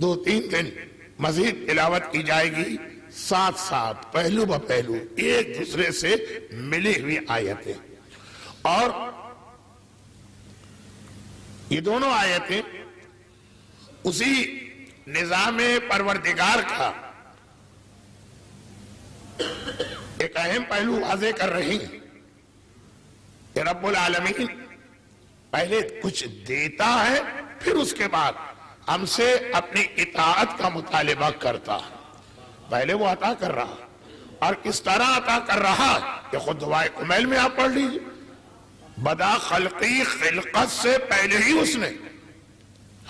2-3 دن مزید تلاوت کی جائے گی، ساتھ ساتھ پہلو بہ پہلو ایک دوسرے سے ملی ہوئی آیتیں، اور یہ دونوں آیتیں اسی نظام پروردگار کا ایک اہم پہلو واضح کر رہی ہیں کہ رب العالمین پہلے کچھ دیتا ہے، پھر اس کے بعد ہم سے اپنی اطاعت کا مطالبہ کرتا ہے۔ پہلے وہ عطا کر رہا، اور کس طرح عطا کر رہا کہ خود دعائے کمیل میں آپ پڑھ لیجئے، بدا خلقی خلقت سے پہلے ہی اس نے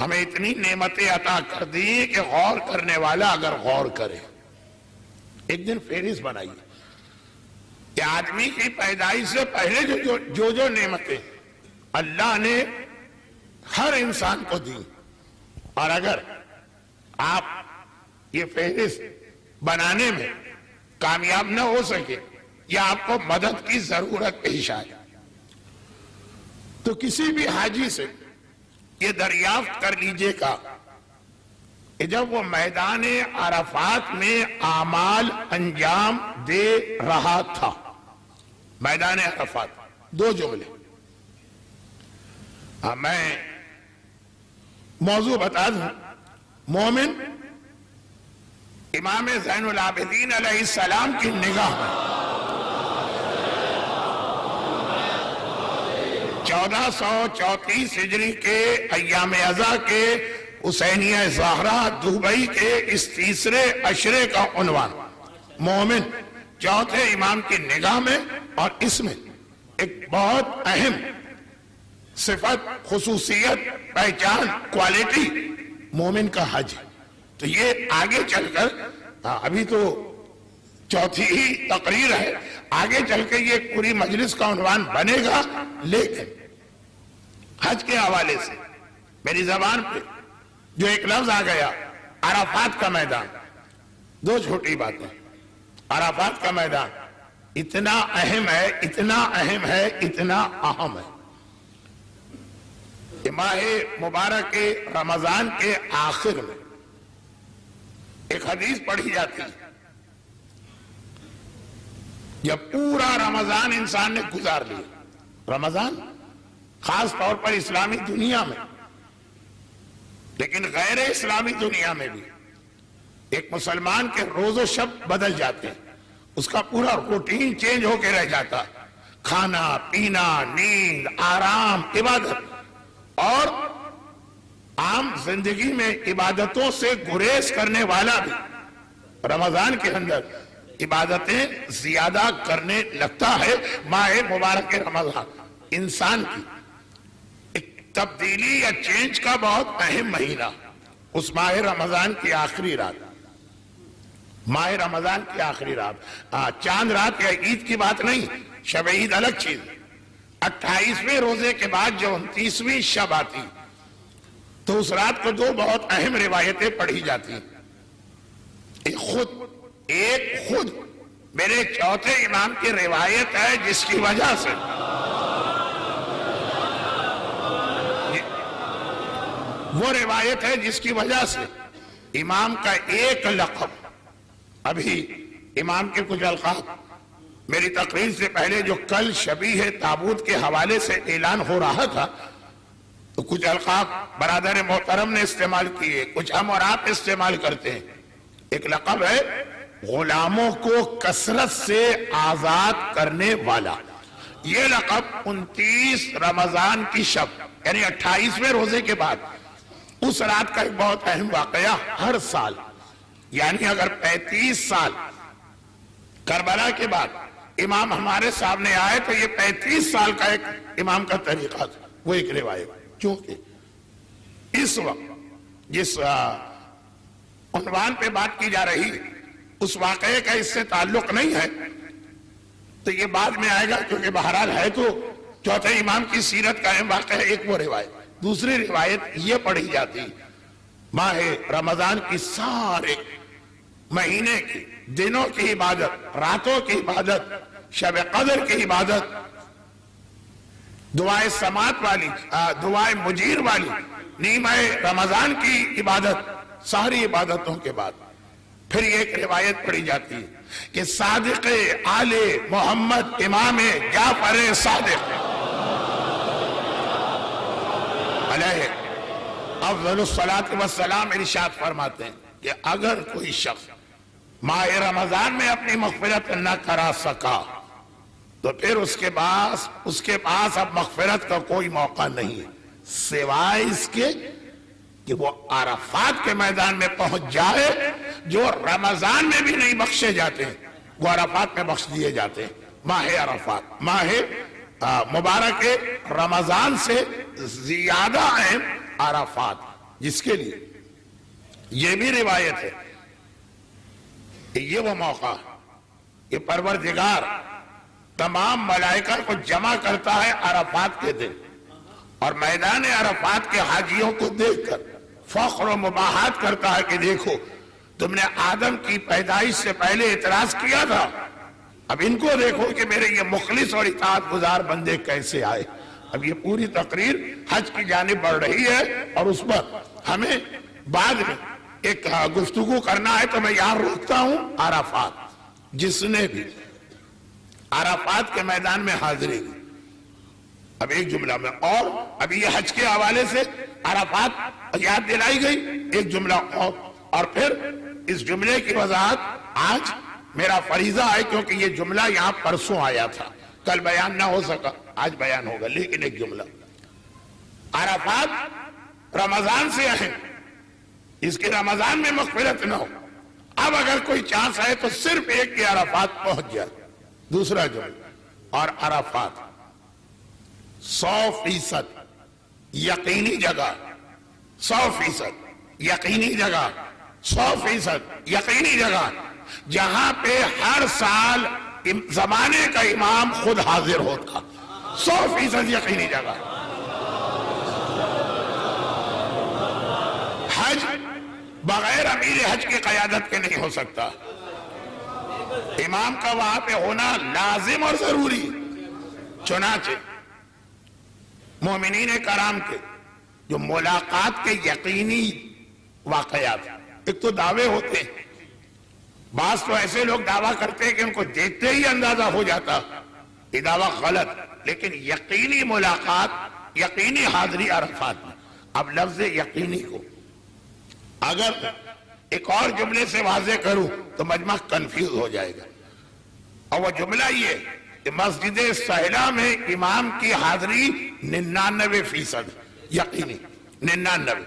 ہمیں اتنی نعمتیں عطا کر دی کہ غور کرنے والا اگر غور کرے، ایک دن فہرست بنائیے کہ آدمی کی پیدائش سے پہلے جو نعمتیں اللہ نے ہر انسان کو دی، اور اگر آپ یہ فہرست بنانے میں کامیاب نہ ہو سکے یا آپ کو مدد کی ضرورت پیش آئے تو کسی بھی حاجی سے یہ دریافت کر لیجئے گا کہ جب وہ میدان عرفات میں اعمال انجام دے رہا تھا، میدان عرفات، 2 جملے، میں موضوع بتا دوں، مومن امام زین العابدین علیہ السلام کی نگاہ میں 1434 ہجری کے ایام ازا کے حسینیہ زہرا دبئی کے اس تیسرے عشرے کا عنوان مومن چوتھے امام کی نگاہ میں، اور اس میں ایک بہت اہم صفت، خصوصیت، پہچان، کوالٹی مومن کا حج۔ تو یہ آگے چل کر، ابھی تو چوتھی ہی تقریر ہے، آگے چل کے یہ پوری مجلس کا عنوان بنے گا، لیکن حج کے حوالے سے میری زبان پہ جو ایک لفظ آ گیا، عرفات کا میدان، 2 چھوٹی باتیں۔ عرفات کا میدان اتنا اہم ہے، اتنا اہم ہے، اتنا اہم ہے کہ ماہ مبارک رمضان کے آخر میں ایک حدیث پڑھی جاتی ہے، جب پورا رمضان انسان نے گزار لیا، رمضان خاص طور پر اسلامی دنیا میں، لیکن غیر اسلامی دنیا میں بھی ایک مسلمان کے روز و شب بدل جاتے ہیں، اس کا پورا روٹین چینج ہو کے رہ جاتا، کھانا پینا، نیند، آرام، عبادت، اور عام زندگی میں عبادتوں سے گریز کرنے والا بھی رمضان کے اندر عبادتیں زیادہ کرنے لگتا ہے۔ ماہ مبارک رمضان انسان کی ایک تبدیلی یا چینج کا بہت اہم مہینہ، اس ماہ رمضان کی آخری رات، ماہ رمضان کی آخری رات، چاند رات یا عید کی بات نہیں، شب عید الگ چیز، 28ویں روزے کے بعد جو 29ویں شب آتی تو اس رات کو 2 بہت اہم روایتیں پڑھی جاتی، ایک خود میرے چوتھے امام کی روایت ہے، جس کی وجہ سے وہ روایت ہے جس کی وجہ سے امام کا ایک لقب، ابھی امام کے کچھ القاب میری تقریر سے پہلے جو کل شبیہ تابوت کے حوالے سے اعلان ہو رہا تھا، تو کچھ القاب برادر محترم نے استعمال کیے، کچھ ہم اور آپ استعمال کرتے ہیں۔ ایک لقب ہے غلاموں کو کثرت سے آزاد کرنے والا، یہ لقب 29 رمضان کی شب یعنی 28ویں روزے کے بعد اس رات کا ایک بہت اہم واقعہ ہر سال، یعنی اگر 35 سال کربلا کے بعد امام ہمارے سامنے آئے تو یہ 35 سال کا ایک امام کا طریقہ تھا، وہ ایک روایت، چونکہ اس وقت جس عنوان پہ بات کی جا رہی اس واقعے کا اس سے تعلق نہیں ہے تو یہ بعد میں آئے گا، کیونکہ بہرحال ہے تو چوتھے امام کی سیرت کا اہم واقعہ ہے، ایک وہ روایت۔ دوسری روایت یہ پڑھی جاتی ماہ رمضان کی سارے مہینے کی دنوں کی عبادت، راتوں کی عبادت، شب قدر کی عبادت، دعائے سماعت والی، دعائے مجیر والی، نیمہ رمضان کی عبادت، ساری عبادتوں کے بعد پھر ایک روایت پڑھی جاتی ہے کہ صادق آل محمد امام جعفر صادق علیہ افضل الصلاۃ والسلام ارشاد فرماتے ہیں کہ اگر کوئی شخص ماہ رمضان میں اپنی مغفرت نہ کرا سکا تو پھر اس کے پاس اب مغفرت کا کوئی موقع نہیں ہے سوائے اس کے کہ وہ عرفات کے میدان میں پہنچ جائے. جو رمضان میں بھی نہیں بخشے جاتے ہیں وہ عرفات میں بخش دیے جاتے ہیں. ماہ عرفات ماہ مبارک رمضان سے زیادہ اہم عرفات، جس کے لیے یہ بھی روایت ہے کہ یہ وہ موقع کہ پروردگار تمام ملائکہ کو جمع کرتا ہے عرفات کے دن، اور میدان عرفات کے حاجیوں کو دیکھ کر فخر و مباحات کرتا ہے کہ دیکھو تم نے آدم کی پیدائش سے پہلے اعتراض کیا تھا، اب ان کو دیکھو کہ میرے یہ مخلص اور اطاعت گزار بندے کیسے آئے. اب یہ پوری تقریر حج کی جانب بڑھ رہی ہے اور اس پر ہمیں بعد میں ایک گفتگو کرنا ہے، تو میں یہاں روکتا ہوں. عرفات، جس نے بھی عرفات کے میدان میں حاضری دی، اب ایک جملہ میں، اور اب یہ حج کے حوالے سے عرفات یاد دلائی گئی، ایک جملہ اور پھر اس جملے کی وضاحت آج میرا فریضہ ہے، کیونکہ یہ جملہ یہاں پرسوں آیا تھا، کل بیان نہ ہو سکا، آج بیان ہوگا. لیکن ایک جملہ، عرفات رمضان سے اہم، اس کے رمضان میں مغفرت نہ ہو، اب اگر کوئی چانس ہے تو صرف ایک کے عرفات پہنچ جائے. دوسرا جملہ، اور عرفات 100% یقینی جگہ، 100% یقینی جگہ، 100% یقینی جگہ، جہاں پہ ہر سال زمانے کا امام خود حاضر ہوتا. 100% یقینی جگہ. حج بغیر امیر حج کی قیادت کے نہیں ہو سکتا، امام کا وہاں پہ ہونا لازم اور ضروری. چنانچہ مومنین کرام کے جو ملاقات کے یقینی واقعات، ایک تو دعوے ہوتے ہیں، بعض تو ایسے لوگ دعویٰ کرتے ہیں کہ ان کو دیکھتے ہی اندازہ ہو جاتا، یہ دعویٰ غلط، لیکن یقینی ملاقات، یقینی حاضری عرفات میں. اب لفظ یقینی کو اگر ایک اور جملے سے واضح کروں تو مجمع کنفیوز ہو جائے گا، اور وہ جملہ یہ کہ مسجد سہلہ میں امام کی حاضری 99% یقینی، 99.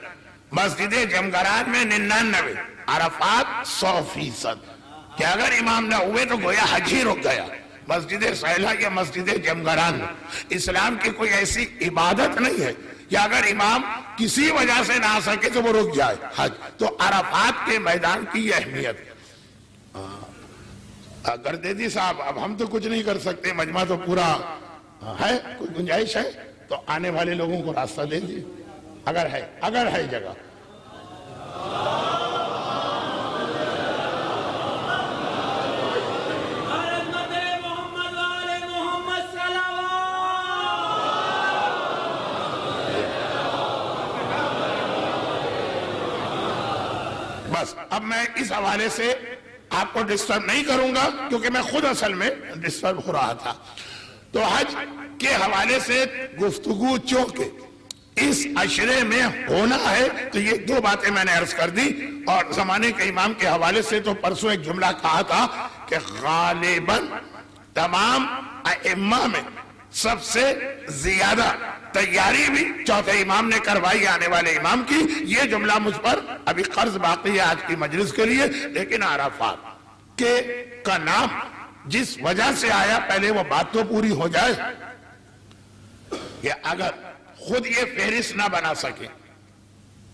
مسجد جمگران میں 99، عرفات 100%. کہ اگر امام نہ ہوئے تو گویا حج ہی رک گیا. مسجد سہلہ یا مسجد جمگران میں اسلام کی کوئی ایسی عبادت نہیں ہے کہ اگر امام کسی وجہ سے نہ آ سکے تو وہ رک جائے حج. تو عرفات کے میدان کی یہ اہمیت. گردیدی صاحب، اب ہم تو کچھ نہیں کر سکتے، مجمع تو پورا ہے، کوئی گنجائش ہے تو آنے والے لوگوں کو راستہ دے دیجیے اگر ہے جگہ. بس اب میں اس حوالے سے آپ کو ڈسٹرب نہیں کروں گا، کیونکہ میں خود اصل میں ڈسٹرب ہو رہا تھا. تو حج کے حوالے سے گفتگو چونکہ اس عشرے میں ہونا ہے، تو یہ دو باتیں میں نے عرض کر دی. اور زمانے کے امام کے حوالے سے تو پرسوں ایک جملہ کہا تھا کہ غالباً تمام ائمہ میں سب سے زیادہ تیاری بھی چوتھے امام نے کروائی، آنے والے امام کی. یہ جملہ مجھ پر ابھی قرض باقی ہے آج کی مجلس کے لیے. لیکن عرفات کا نام جس وجہ سے آیا، پہلے وہ بات تو پوری ہو جائے کہ اگر خود یہ فہرست نہ بنا سکے،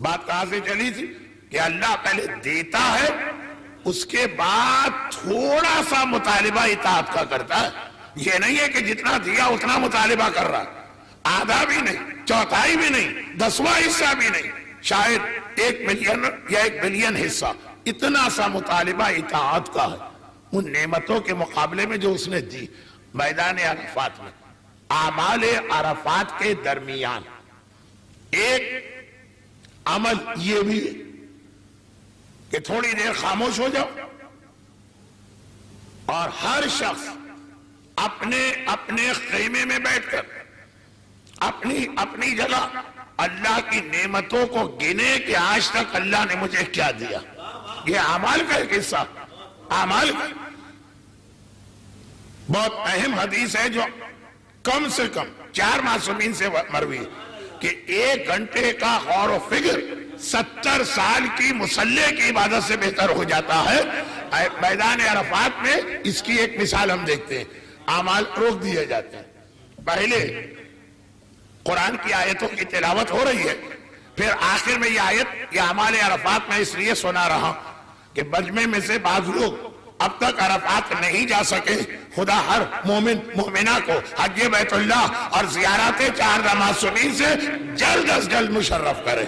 بات کہاں سے چلی تھی کہ اللہ پہلے دیتا ہے، اس کے بعد تھوڑا سا مطالبہ اطاعت کا کرتا ہے. یہ نہیں ہے کہ جتنا دیا اتنا مطالبہ کر رہا، آدھا بھی نہیں، چوتھائی بھی نہیں، 10واں حصہ بھی نہیں، شاید 1 ملین یا 1 بلین حصہ، اتنا سا مطالبہ اطاعت کا ہے ان نعمتوں کے مقابلے میں جو اس نے دی. میدان عرفات میں اعمال عرفات کے درمیان ایک عمل یہ بھی کہ تھوڑی دیر خاموش ہو جاؤ اور ہر شخص اپنے اپنے خیمے میں بیٹھ کر اپنی اپنی جگہ اللہ کی نعمتوں کو گنے کہ آج تک اللہ نے مجھے کیا دیا. یہ اعمال کا ایک حصہ، اعمال کا بہت اہم حدیث ہے جو کم سے کم 4 معصومین سے مروی ہے کہ 1 گھنٹے کا غور و فکر 70 سال کی مصلی کی عبادت سے بہتر ہو جاتا ہے. میدان عرفات میں اس کی ایک مثال ہم دیکھتے ہیں. اعمال روک دیے جاتے ہیں. پہلے قرآن کی آیتوں کی تلاوت ہو رہی ہے، پھر آخر میں یہ آیت، یہ اعمال عرفات میں اس لیے سنا رہا ہوں کہ مجمع میں سے بعض لوگ اب تک عرفات نہیں جا سکے. خدا ہر مومن مومنہ کو حج بیت اللہ اور زیارت 4 معصومین سے جلد از جلد مشرف کرے.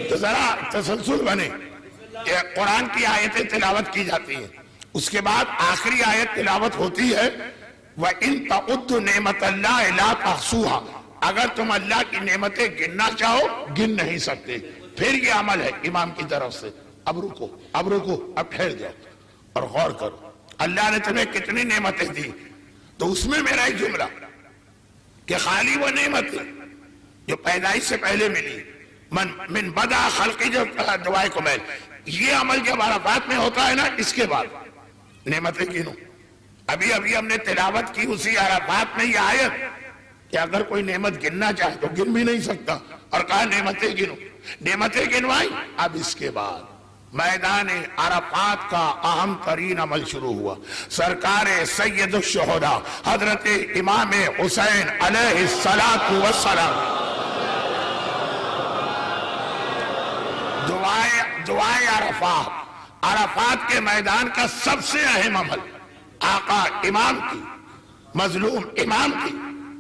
تو ذرا تسلسل بنے کہ قرآن کی آیتیں تلاوت کی جاتی ہیں، اس کے بعد آخری آیت تلاوت ہوتی ہے وَإِن تَعُدُّ نِعْمَةَ اللَّهِ لَا تَحْصُوهَا. اگر تم اللہ کی نعمتیں گننا چاہو گن نہیں سکتے. پھر یہ عمل ہے امام کی طرف سے، اب رکو اب ٹھہر جاؤ اور غور کرو اللہ نے تمہیں کتنی نعمتیں دی. تو اس میں میرا ایک جملہ کہ خالی وہ نعمتیں جو پیدائش سے پہلے ملی، من بدا خلقی، جو دعائے کمیل، یہ عمل جب عرفات میں ہوتا ہے نا، اس کے بعد نعمتیں گنو. ابھی ہم نے تلاوت کی اسی عرفات میں یہ آیت کہ اگر کوئی نعمت گننا چاہے تو گن بھی نہیں سکتا، اور کہا نعمتیں گنو. نعمتیں گنوائی. اب اس کے بعد میدان عرفات کا اہم ترین عمل شروع ہوا. سرکار سید الشہداء حضرت امام حسین علیہ السلام دعائے عرفات کے میدان کا سب سے اہم عمل، آقا امام کی، مظلوم امام کی،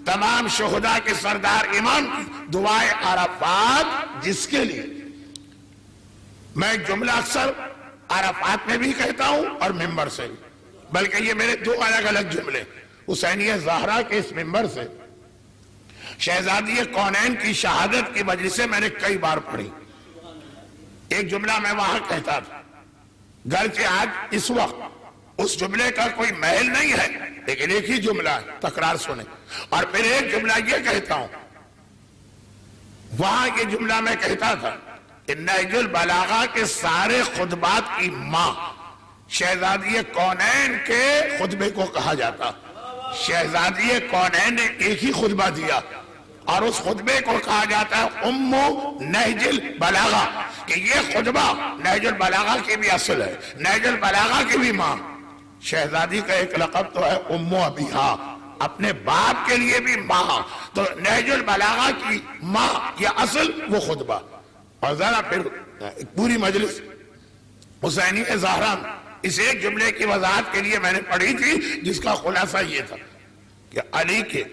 تمام شہداء کے سردار امام کی دعائے عرفات، جس کے لیے میں ایک جملہ اکثر عرفات میں بھی کہتا ہوں اور ممبر سے بھی، بلکہ یہ میرے 2 الگ الگ جملے حسینیہ زہرا کے اس ممبر سے شہزادی کونین کی شہادت کی مجلسیں میں نے کئی بار پڑھی. ایک جملہ میں وہاں کہتا تھا، گرچہ آج اس وقت اس جملے کا کوئی محل نہیں ہے، لیکن ایک ہی جملہ ہے، تکرار سنیں. اور پھر ایک جملہ یہ کہتا ہوں، وہاں یہ جملہ میں کہتا تھا کہ نہج البلاغہ کے سارے خطبات کی ماں شہزادی کونین کے خطبے کو کہا جاتا. شہزادی کونین نے ایک ہی خطبہ دیا اور اس خطبے کو کہا جاتا ہے نہج البلاغہ، کہ یہ خطبہ نہج البلاغہ کی بھی اصل ہے، نہج البلاغہ کی بھی ماں. شہزادی کا ایک لقب تو ہے ابیہا، اپنے باپ کے لیے بھی ماں. تو نہج البلاغہ کی ماں یہ اصل وہ خطبہ. اور ذرا پھر پوری مجلس حسینی زہرا اس ایک جملے کی وضاحت کے لیے میں نے پڑھی تھی، جس کا خلاصہ یہ تھا کہ علی کے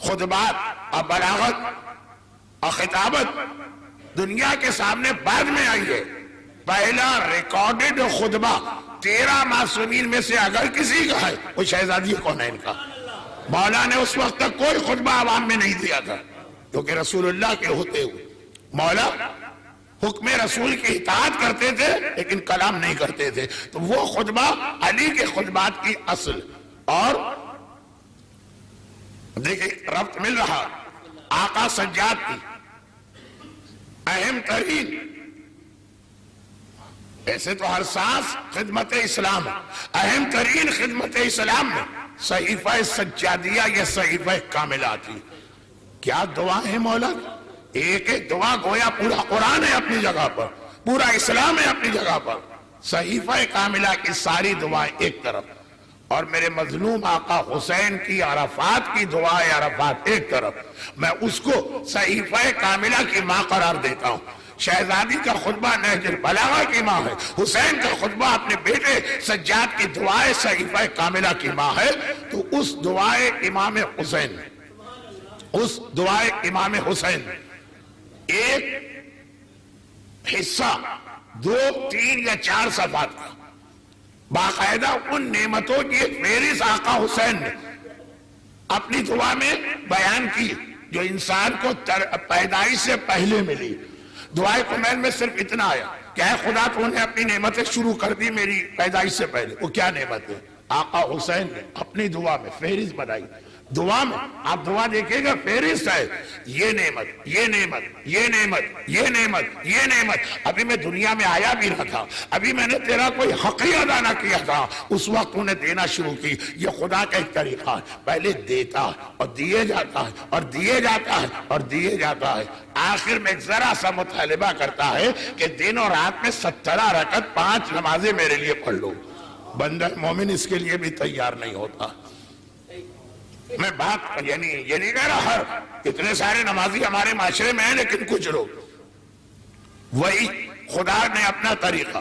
خطبات اور بلاغت اور خطابت دنیا کے سامنے بعد میں آئی ہے. پہلا ریکارڈڈ خطبہ 13 معصومین میں سے اگر کسی کا ہے وہ شہزادی کونین کا. مولا نے اس وقت تک کوئی خطبہ عوام میں نہیں دیا تھا، کیونکہ رسول اللہ کے ہوتے ہوئے مولا حکم رسول کی اطاعت کرتے تھے لیکن کلام نہیں کرتے تھے. تو وہ خطبہ علی کے خطبات کی اصل. اور دیکھیں ربط مل رہا آقا سجاد کی اہم ترین، ایسے تو ہر سانس خدمت اسلام، اہم ترین خدمت اسلام میں صحیفہ سجادیہ یا صحیفہ کاملہ تھی. کیا دعا ہے مولا، ایک ایک دعا گویا پورا قرآن ہے اپنی جگہ پر، پورا اسلام ہے اپنی جگہ پر. صحیفہ کاملہ کی ساری دعائیں ایک طرف اور میرے مظلوم آقا حسین کی عرفات کی دعائیں عرفات ایک طرف. میں اس کو صحیفہ کاملہ کی ماں قرار دیتا ہوں. شہزادی کا خطبہ نہج البلاغہ کی ماں ہے، حسین کا خطبہ اپنے بیٹے سجاد کی دعائیں صحیفہ کاملہ کی ماں ہے. تو اس دعائے امام حسین، اس دعائے امام حسین ایک حصہ 2, 3 یا 4 صفحات کا باقاعدہ ان نعمتوں کی ایک فہرست آقا حسین نے اپنی دعا میں بیان کی جو انسان کو پیدائش سے پہلے ملی. دعائے کمیل میں صرف اتنا آیا کہ اے خدا تو نے اپنی نعمتیں شروع کر دی میری پیدائش سے پہلے. وہ کیا نعمت ہے؟ آقا حسین نے اپنی دعا میں فہرست بنائی. دعا میں آپ دعا دیکھیں گا فہرست ہے, یہ نعمت, یہ نعمت, یہ نعمت, یہ نعمت, یہ نعمت. ابھی میں دنیا میں آیا بھی نہ تھا, ابھی میں نے تیرا کوئی حق ہی ادا نہ کیا تھا, اس وقت تو نے دینا شروع کی. یہ خدا کا ایک طریقہ ہے, پہلے دیتا اور دیے جاتا ہے اور دیے جاتا ہے اور دیے جاتا ہے. آخر میں ایک ذرا سا مطالبہ کرتا ہے کہ دن اور رات میں 17 رکعت 5 نمازیں میرے لیے پڑھ لو. بندہ مومن اس کے لیے بھی تیار نہیں ہوتا. میں بات یہ نہیں کہہ رہا ہر اتنے سارے نمازی ہمارے معاشرے میں ہیں, لیکن کچھ لوگ وہی خدا نے اپنا طریقہ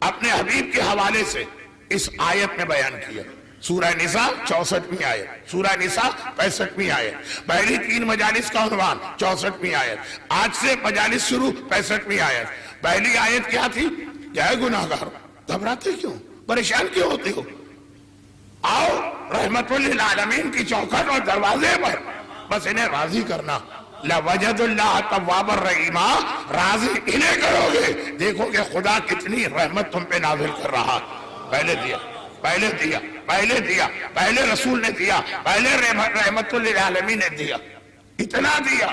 اپنے حبیب کے حوالے سے اس آیت میں بیان کیا. سورہ نساء 64ویں آیت, سورہ نساء 65ویں آیت, پہلی 3 مجالس کا عنوان 64ویں آیت, آج سے مجالس شروع 65ویں آیت. پہلی آیت کیا تھی؟ کیا ہے گناہگار گھبراتے کیوں, پریشان کیوں ہوتے ہو؟ آؤ رحمت للعالمین کی چوکھٹ اور دروازے پر, بس انہیں راضی کرنا. لَوَجَدُ اللَّهَ تَوَّابًا رَحِيمًا, راضی انہیں کرو گے, دیکھو کہ خدا کتنی رحمت تم پہ نازل کر رہا. پہلے دیا, پہلے دیا, پہلے دیا, پہلے رسول نے دیا, پہلے رحمت للعالمین نے دیا, اتنا دیا.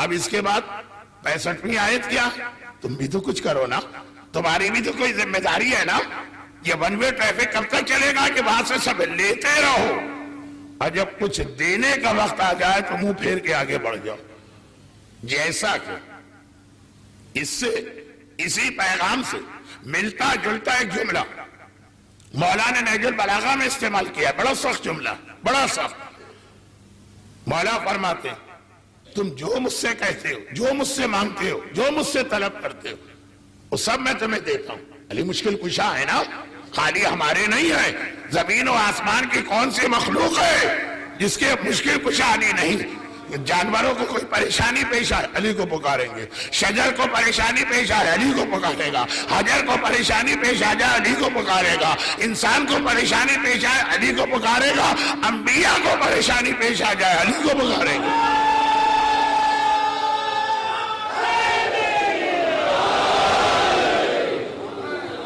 اب اس کے بعد 65ویں آیت کیا؟ تم بھی تو کچھ کرو نا, تمہاری بھی تو کوئی ذمہ داری ہے نا. یہ ون وے ٹریفک کب تک چلے گا کہ وہاں سے سب لیتے رہو, اور جب کچھ دینے کا وقت آ جائے تو منہ پھیر کے آگے بڑھ جاؤ. جیسا کہ اس سے اسی پیغام سے ملتا جلتا ایک جملہ مولانا نہج البلاغہ میں استعمال کیا ہے, بڑا سخت جملہ, بڑا سخت. مولا فرماتے تم جو مجھ سے کہتے ہو, جو مجھ سے مانگتے ہو, جو مجھ سے طلب کرتے ہو, وہ سب میں تمہیں دیتا ہوں. علی مشکل کشا ہے نا, خالی ہمارے نہیں ہے. زمین و آسمان کی کون سی مخلوق ہے جس کے مشکل کشا علی نہیں؟ جانوروں کو کوئی پریشانی پیش آئے علی کو پکاریں گے, شجر کو پریشانی پیش آئے علی کو پکارے گا, حجر کو پریشانی پیش آ جائے علی کو پکارے گا, انسان کو پریشانی پیش آئے علی کو پکارے گا, انبیاء کو پریشانی پیش آ جائے علی کو پکارے گا.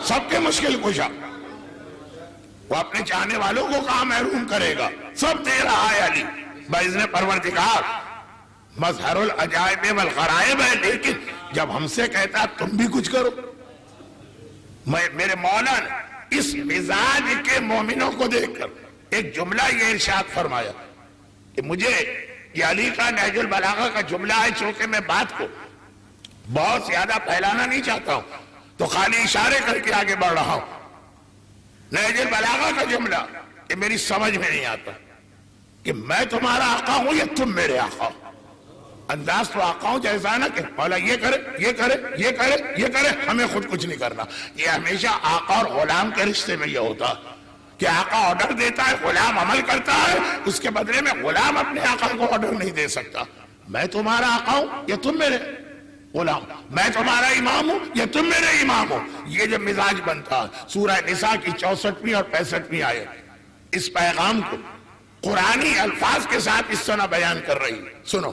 سب کے مشکل کشا, وہ اپنے چاہنے والوں کو کہاں محروم کرے گا, سب دے رہا ہے علی باذن پروردگار. مظہر العجائب والغرائب ہے, لیکن جب ہم سے کہتا تم بھی کچھ کرو. میرے مولا نے اس مزاج کے مومنوں کو دیکھ کر ایک جملہ یہ ارشاد فرمایا کہ مجھے یہ علی کا نہج البلاغہ کا جملہ ہے, چونکہ میں بات کو بہت زیادہ پھیلانا نہیں چاہتا ہوں تو خالی اشارے کر کے آگے بڑھ رہا ہوں. نہج البلاغہ کا جملہ کہ میری سمجھ میں نہیں آتا کہ میں تمہارا آقا ہوں یا تم میرے آقا ہو. انداز تو آقا ہوں جیسا ہے نا کہ مولا یہ کرے, یہ کرے, یہ کرے, یہ کرے, ہمیں خود کچھ نہیں کرنا. یہ ہمیشہ آقا اور غلام کے رشتے میں یہ ہوتا کہ آقا آرڈر دیتا ہے, غلام عمل کرتا ہے, اس کے بدلے میں غلام اپنے آقا کو آرڈر نہیں دے سکتا. میں تمہارا آقا ہوں یا تم میرے غلام, میں تمہارا امام ہوں یا تم میرے امام ہو. یہ جو مزاج بنتا ہے, سورہ نساء کی 64ویں اور 65ویں آیت اس پیغام کو قرآنی الفاظ کے ساتھ اس طرح بیان کر رہی ہے. سنو,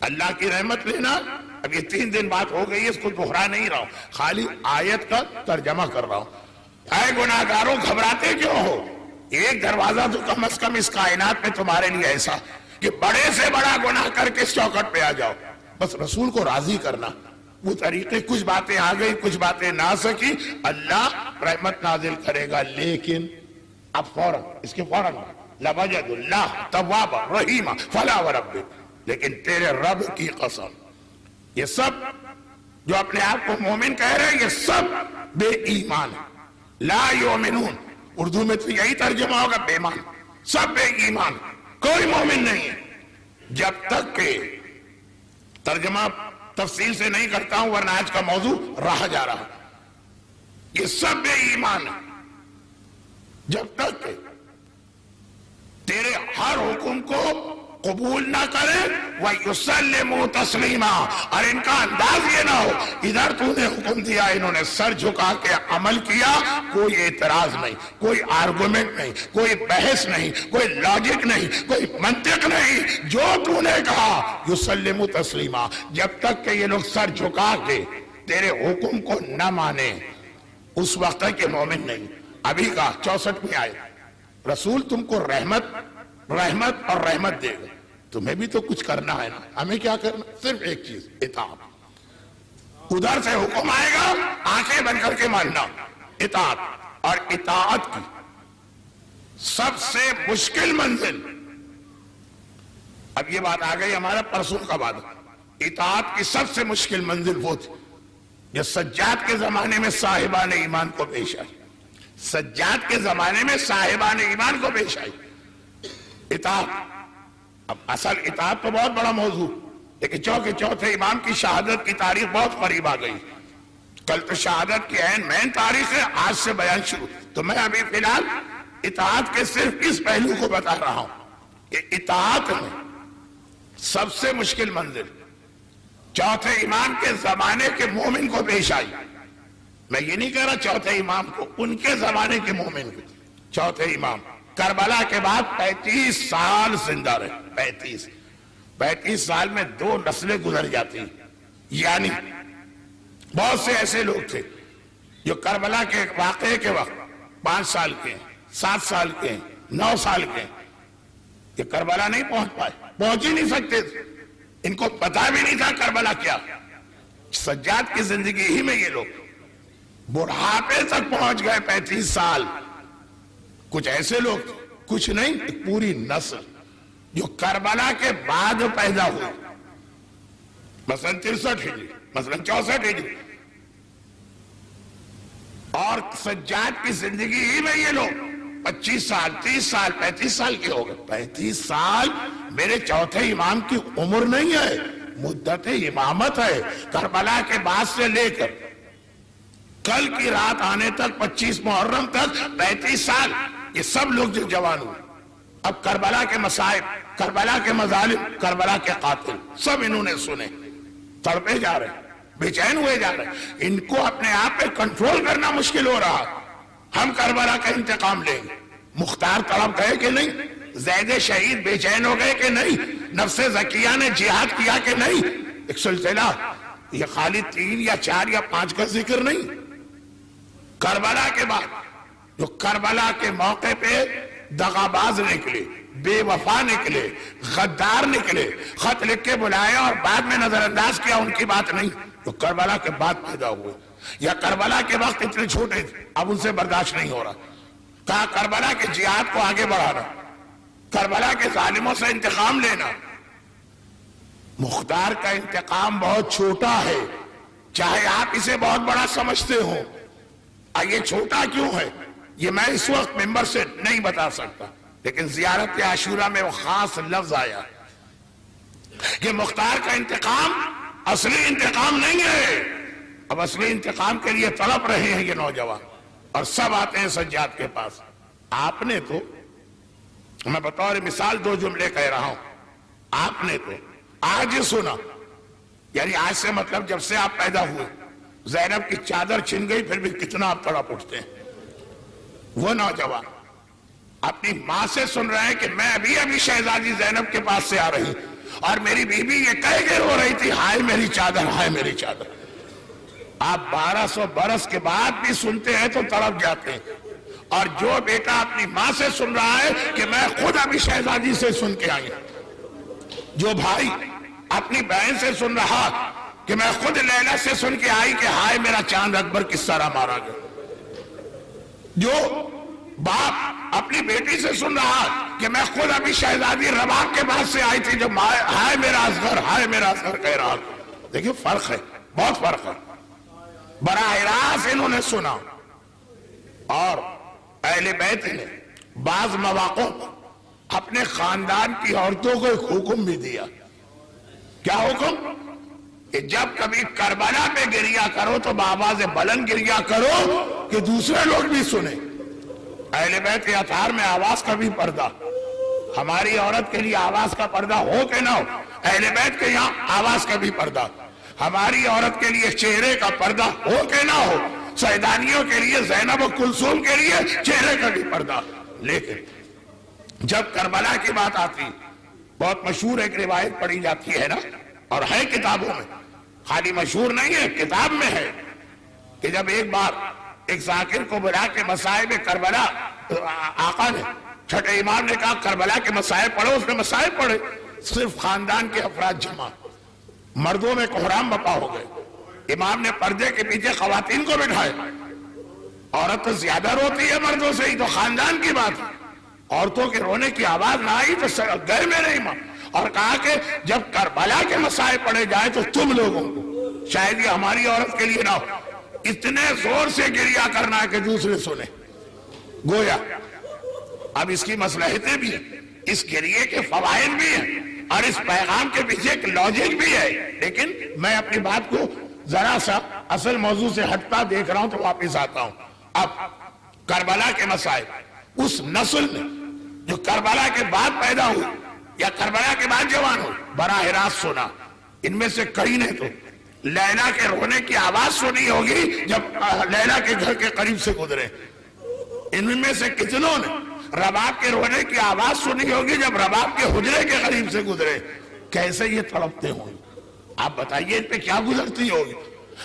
اللہ کی رحمت لینا. اب یہ 3 دن بات ہو گئی ہے, اس کو دہرا نہیں رہا ہوں, خالی آیت کا ترجمہ کر رہا ہوں. اے گناہگاروں گھبراتے کیوں ہو؟ ایک دروازہ تو کم از کم اس کائنات میں تمہارے لیے ایسا کہ بڑے سے بڑا گناہ کر کے اس چوکٹ پہ آ جاؤ, بس رسول کو راضی کرنا. وہ طریقے, کچھ باتیں آ گئی, کچھ باتیں نہ سکی, اللہ رحمت نازل کرے گا. لیکن اب فوراً اس کے فوراً لَوَجَدُ اللَّهَ تَوَّابًا رَحِيمًا فَلَا وَرَبِّكَ, لیکن تیرے رب کی قسم, یہ سب جو اپنے آپ کو مومن کہہ رہے ہیں یہ سب بے ایمان ہیں. لا یؤمنون, اردو میں تو یہی ترجمہ ہوگا بے ایمان, سب بے ایمان, کوئی مومن نہیں ہے. جب تک کہ ترجمہ تفصیل سے نہیں کرتا ہوں ورنہ آج کا موضوع رہا جا رہا, یہ سب بے ایمان ہے جب تک کہ تیرے ہر حکم کو قبول نہ کرے وَيُسَلِّمُوا تَسْلِيمًا, اور ان کا انداز یہ نہ ہو ادھر تو نے حکم دیا انہوں نے سر جھکا کے عمل کیا, کوئی اعتراض نہیں, کوئی آرگومنٹ نہیں, کوئی بحث نہیں, کوئی لاجک نہیں, کوئی منطق نہیں, جو تو نے کہا یسلموا تسلیما. جب تک کہ یہ لوگ سر جھکا کے تیرے حکم کو نہ مانے اس وقت کے مومن نہیں. ابھی کہا 64 میں آئے رسول تم کو رحمت اور رحمت دے گا. تمہیں بھی تو کچھ کرنا ہے نا. ہمیں کیا کرنا؟ صرف ایک چیز، اطاعت. ادھر سے حکم آئے گا آنکھیں بند کر کے ماننا، اطاعت. اور اطاعت کی سب سے مشکل منزل، اب یہ بات آ گئی ہمارا پرسوں کا بات، اطاعت کی سب سے مشکل منزل وہ تھی جو سجاد کے زمانے میں صاحبان ایمان کو پیش آئی. سجاد کے زمانے میں صاحبان ایمان کو پیش آئی اطاعت. اب اصل اطاعت تو بہت بڑا موضوع، لیکن چوتھے امام کی شہادت کی تاریخ بہت قریب آ گئی. کل تو شہادت کی عین مین تاریخ ہے، آج سے بیان شروع. تو میں ابھی فی الحال اطاعت کے صرف اس پہلو کو بتا رہا ہوں کہ اطاعت میں سب سے مشکل منزل چوتھے امام کے زمانے کے مومن کو پیش آئی. میں یہ نہیں کہہ رہا چوتھے امام کو، ان کے زمانے کے مومن کو. چوتھے امام کربلا کے بعد 35 سال زندہ رہے. 35 سال میں 2 نسلیں گزر جاتی ہیں. یعنی بہت سے ایسے لوگ تھے جو کربلا کے واقعے کے وقت 5 سال کے ہیں، 7 سال کے ہیں، 9 سال کے ہیں. یہ کربلا نہیں پہنچ پائے، پہنچ ہی نہیں سکتے تھے. ان کو پتا بھی نہیں تھا کربلا کیا. سجاد کی زندگی ہی میں یہ لوگ بڑھاپے تک پہنچ گئے. 35 سال. کچھ ایسے لوگ تھے، کچھ نہیں، ایک پوری نسل جو کربلا کے بعد پیدا ہوئی. مثلا 63 ہجری، مثلا 64 ہجری. اور سجاد کی زندگی ہی میں یہ لوگ 25 سال 30 سال 35 سال کے ہو گئے. 35 سال میرے چوتھے امام کی عمر نہیں ہے، مدت امامت ہے. کربلا کے بعد سے لے کر کل کی رات آنے تک 25 محرم تک 35 سال یہ سب لوگ جو جوان ہوئے. اب کربلا کے مصائب، کربلا کے مظالم، کربلا کے قاتل سب انہوں نے سنے. تڑپے جا رہے، بے چین ہوئے جا رہے. ان کو اپنے آپ پہ کنٹرول کرنا مشکل ہو رہا. ہم کربلا کا انتقام لیں گے. مختار تڑپ گئے کہ نہیں؟ زید شہید بے چین ہو گئے کہ نہیں؟ نفس زکیہ نے جہاد کیا کہ نہیں؟ ایک سلسلہ، یہ خالی 3 یا 4 یا 5 کا ذکر نہیں. کربلا کے بعد جو کربلا کے موقع پہ دغاباز نکلے، بے وفا نکلے، غدار نکلے، خط لکھ کے بلائے اور بعد میں نظر انداز کیا، ان کی بات نہیں. جو کربلا کے بعد پیدا ہوئے یا کربلا کے وقت اتنے چھوٹے تھے، اب ان سے برداشت نہیں ہو رہا. کہا کربلا کے جہاد کو آگے بڑھانا، کربلا کے ظالموں سے انتقام لینا. مختار کا انتقام بہت چھوٹا ہے، چاہے آپ اسے بہت بڑا سمجھتے ہو. یہ چھوٹا کیوں ہے یہ میں اس وقت ممبر سے نہیں بتا سکتا، لیکن زیارت عاشورہ میں وہ خاص لفظ آیا کہ مختار کا انتقام اصلی انتقام نہیں ہے. اب اصلی انتقام کے لیے تڑپ رہے ہیں یہ نوجوان، اور سب آتے ہیں سجاد کے پاس. آپ نے تو، میں بطور مثال 2 جملے کہہ رہا ہوں، آپ نے تو آج سنا، یعنی آج سے مطلب جب سے آپ پیدا ہوئے، زینب کی چادر چھن گئی پھر بھی کتنا آپ تڑپ اٹھتے ہیں. وہ نوجوان اپنی ماں سے سن رہے ہیں کہ میں ابھی شہزادی زینب کے پاس سے آ رہی اور میری بیوی یہ کہہ کے رو رہی تھی، ہائے میری چادر، ہائے میری چادر. آپ 1200 برس کے بعد بھی سنتے ہیں تو تڑپ جاتے ہیں. اور جو بیٹا اپنی ماں سے سن رہا ہے کہ میں خود ابھی شہزادی سے سن کے آئی، جو بھائی اپنی بہن سے سن رہا کہ میں خود لیلا سے سن کے آئی کہ ہائے میرا چاند اکبر کس طرح مارا گیا، جو باپ اپنی بیٹی سے سن رہا کہ میں خود ابھی شہزادی رباب کے بعد سے آئی تھی جو ہائے میرا اصغر، ہائے میرا اصغر کہہ رہا. دیکھیں فرق ہے، بہت فرق ہے. براہ راست انہوں نے سنا. اور اہل بیت نے بعض مواقع اپنے خاندان کی عورتوں کو ایک حکم بھی دیا. کیا حکم؟ کہ جب کبھی کربلا پہ گریا کرو تو بآواز بلند گریا کرو کہ دوسرے لوگ بھی سنیں. اہل بیت کے اطہار میں آواز کا بھی پردہ. ہماری عورت کے لیے آواز کا پردہ ہو کہ نہ ہو، اہل بیت کے یہاں آواز کا بھی پردہ. ہماری عورت کے لیے چہرے کا پردہ ہو کہ نہ ہو، سیدانیوں کے لیے، زینب و کلثوم کے لیے چہرے کا بھی پردہ. لیکن جب کربلا کی بات آتی، بہت مشہور ایک روایت پڑھی جاتی ہے نا، اور ہے کتابوں میں، خالی مشہور نہیں ہے، کتاب میں ہے کہ جب ایک بار ایک ذاکر کو بلا کے مصائب کربلا، آقا نے چھٹے امام نے کہا کربلا کے مصائب پڑھو، اس نے مصائب پڑھے، صرف خاندان کے افراد جمع، مردوں میں کوہرام بپا ہو گئے۔ امام نے پردے کے پیچھے خواتین کو بٹھائے، عورت تو زیادہ روتی ہے مردوں سے ہی، تو خاندان کی بات ہے، عورتوں کے رونے کی آواز نہ آئی تو گئے میرے امام، اور کہا کہ جب کربلا کے مصائب پڑھے جائے تو تم لوگوں کو، شاید یہ ہماری عورت کے لیے نہ ہو، اتنے زور سے گریہ کرنا کہ دوسرے سنے، گویا اب اس کی مصلحتیں بھی ہیں، اس گریے کے فوائد بھی ہیں، اور اس پیغام کے پیچھے ایک لاجک بھی ہے، لیکن میں اپنی بات کو ذرا سا اصل موضوع سے ہٹتا دیکھ رہا ہوں تو واپس آتا ہوں۔ اب کربلا کے مصائب، اس نسل نے جو کربلا کے بعد پیدا ہوئی یا کربلا کے بعد جوان ہوئی، براہ راست سنا، ان میں سے کئی نے تو لیلا کے رونے کی آواز سنی ہوگی جب لیلا کے گھر کے قریب سے گزرے، ان میں سے کتنوں نے رباب کے رونے کی آواز سنی ہوگی جب رباب کے حجرے کے قریب سے گزرے، کیسے یہ تڑپتے ہوں گے، آپ بتائیے ان پہ کیا گزرتی ہوگی،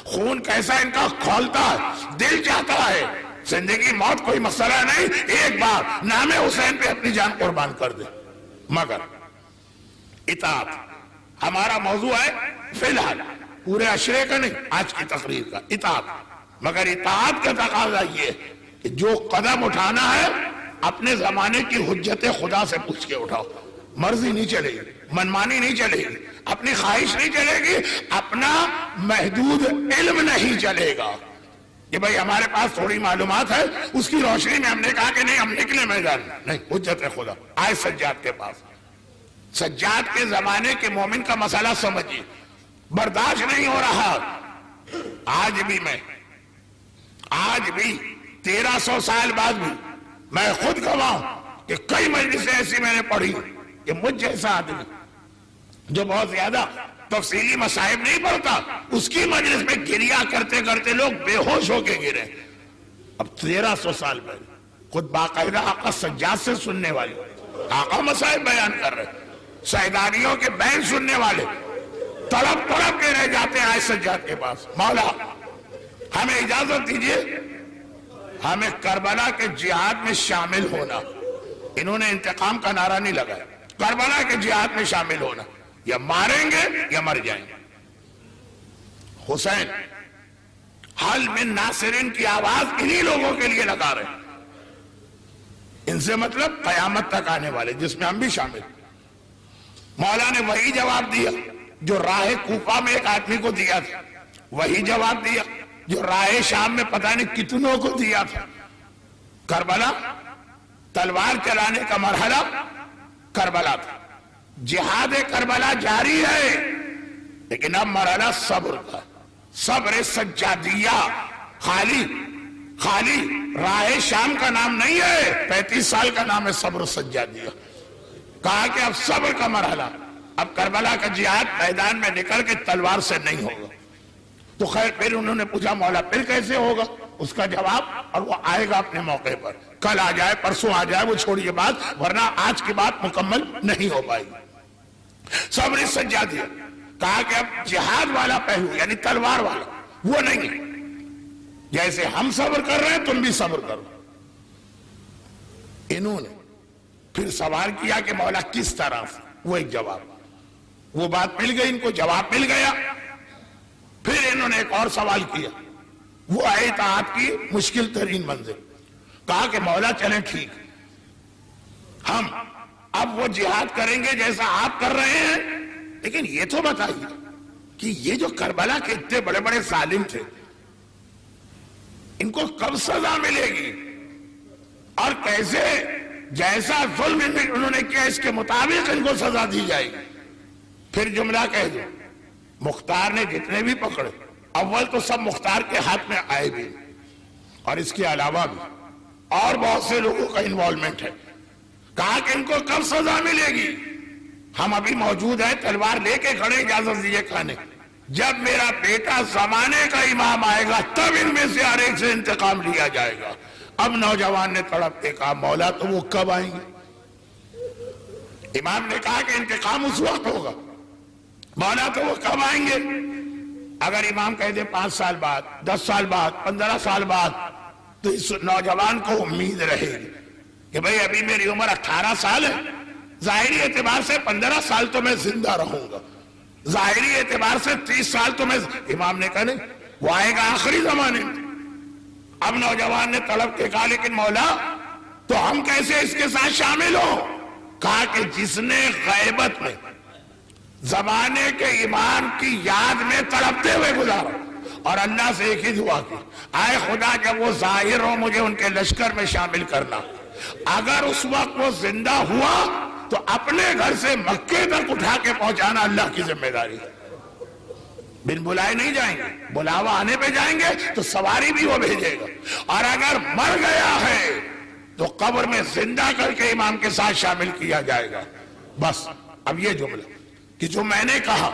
خون کیسا ان کا کھولتا ہے، دل چاہتا ہے زندگی موت کوئی مسئلہ نہیں، ایک بار نام حسین پہ اپنی جان قربان کر دے، مگر اطاعت ہمارا موضوع ہے فی الحال، پورے عشرے کا نہیں، آج کی تقریر کا، اطاعت، مگر اطاعت کا تقاضا یہ کہ جو قدم اٹھانا ہے اپنے زمانے کی حجت خدا سے پوچھ کے اٹھاؤ، مرضی نہیں چلے گی، منمانی نہیں چلے گی، اپنی خواہش نہیں چلے گی، اپنا محدود علم نہیں چلے گا کہ بھئی ہمارے پاس تھوڑی معلومات ہے، اس کی روشنی میں ہم نے کہا کہ نہیں ہم نکلے میدان، نہیں، حجت خدا آئے سجاد کے پاس، سجاد کے زمانے کے مومن کا مسئلہ سمجھیے، برداشت نہیں ہو رہا، آج بھی 1300 سال بعد بھی میں خود گواہ ہوں کہ کئی مجلسیں ایسی میں نے پڑھی کہ مجھ جیسا آدمی جو بہت زیادہ تفصیلی مصائب نہیں پڑھتا، اس کی مجلس میں گریہ کرتے کرتے لوگ بے ہوش ہو کے گرے، اب 1300 سال پہلے خود باقاعدہ آقا سجاد سے سننے والے، آقا مصائب بیان کر رہے، سیدانیوں کے بیان سننے والے تڑپ تڑپ کے رہ جاتے ہیں آئے سجاد کے پاس، مولا ہمیں اجازت دیجئے ہمیں کربلا کے جہاد میں شامل ہونا، انہوں نے انتقام کا نعرہ نہیں لگایا، کربلا کے جہاد میں شامل ہونا، یا ماریں گے یا مر جائیں گے۔ حسین حل من ناصرین کی آواز انہی لوگوں کے لیے لگا رہے ہیں، ان سے مطلب قیامت تک آنے والے، جس میں ہم بھی شامل۔ مولا نے وہی جواب دیا جو راہ کوفہ میں ایک آدمی کو دیا تھا، وہی جواب دیا جو راہ شام میں پتہ نہیں کتنوں کو دیا تھا۔ کربلا تلوار چلانے کا مرحلہ کربلا تھا، جہاد کربلا جاری ہے، لیکن اب مرحلہ صبر کا، صبر سجادیہ، خالی راہ شام کا نام نہیں ہے، 35 سال کا نام ہے صبر سجادیہ، کہا کہ اب صبر کا مرحلہ، اب کربلا کا جہاد میدان میں نکل کے تلوار سے نہیں ہوگا۔ تو خیر پھر انہوں نے پوچھا مولا پھر کیسے ہوگا، اس کا جواب، اور وہ آئے گا اپنے موقع پر، کل آ جائے پرسوں آ جائے، وہ چھوڑیے بات، ورنہ آج کی بات مکمل نہیں ہو پائے گی۔ صبر سجادیہ، کہا کہ اب جہاد والا پہلو یعنی تلوار والا وہ نہیں ہے، جیسے ہم صبر کر رہے ہیں تم بھی صبر کرو۔ انہوں نے پھر سوال کیا کہ مولا کس طرح سے، وہ ایک جواب، وہ بات مل گئی ان کو، جواب مل گیا۔ پھر انہوں نے ایک اور سوال کیا، وہ ہے اطاعت کی مشکل ترین منزل، کہا کہ مولا چلیں ٹھیک، ہم اب وہ جہاد کریں گے جیسا آپ کر رہے ہیں، لیکن یہ تو بتائیے کہ یہ جو کربلا کے اتنے بڑے بڑے ظالم تھے، ان کو کب سزا ملے گی اور کیسے، جیسا ظلم انہوں نے کیا اس کے مطابق ان کو سزا دی جائے گی۔ پھر جملہ کہہ دو، مختار نے جتنے بھی پکڑے، اول تو سب مختار کے ہاتھ میں آئے بھی، اور اس کے علاوہ بھی اور بہت سے لوگوں کا انوالومنٹ ہے۔ کہا کہ ان کو کب سزا ملے گی، ہم ابھی موجود ہیں، تلوار لے کے کھڑے، اجازت دیجیے کھانے، جب میرا بیٹا زمانے کا امام آئے گا تب ان میں سے ہر ایک سے انتقام لیا جائے گا۔ اب نوجوان نے تڑپ کے کہا مولا تو وہ کب آئیں گے؟ امام نے کہا کہ انتقام اس وقت ہوگا، مولا تو وہ کب آئیں گے؟ اگر امام کہہ دے 5 سال بعد، 10 سال بعد، 15 سال بعد، تو اس نوجوان کو امید رہے گی کہ بھئی ابھی میری عمر 18 سال ہے، ظاہری اعتبار سے 15 سال تو میں زندہ رہوں گا، ظاہری اعتبار سے 30 سال تو میں. امام نے کہا نہیں، وہ آئے گا آخری زمانے میں. اب نوجوان نے طلب کے کہا لیکن مولا تو ہم کیسے اس کے ساتھ شامل ہوں؟ کہا کہ جس نے غیبت میں زمانے کے امام کی یاد میں تڑپتے ہوئے گزارا اور اللہ سے ایک ہی دعا کی، آئے خدا جب وہ ظاہر ہو مجھے ان کے لشکر میں شامل کرنا. اگر اس وقت وہ زندہ ہوا تو اپنے گھر سے مکے تک اٹھا کے پہنچانا اللہ کی ذمہ داری ہے. بن بلائے نہیں جائیں گے، بلاوا آنے پہ جائیں گے تو سواری بھی وہ بھیجے گا. اور اگر مر گیا ہے تو قبر میں زندہ کر کے امام کے ساتھ شامل کیا جائے گا. بس اب یہ جملہ کہ جو میں نے کہا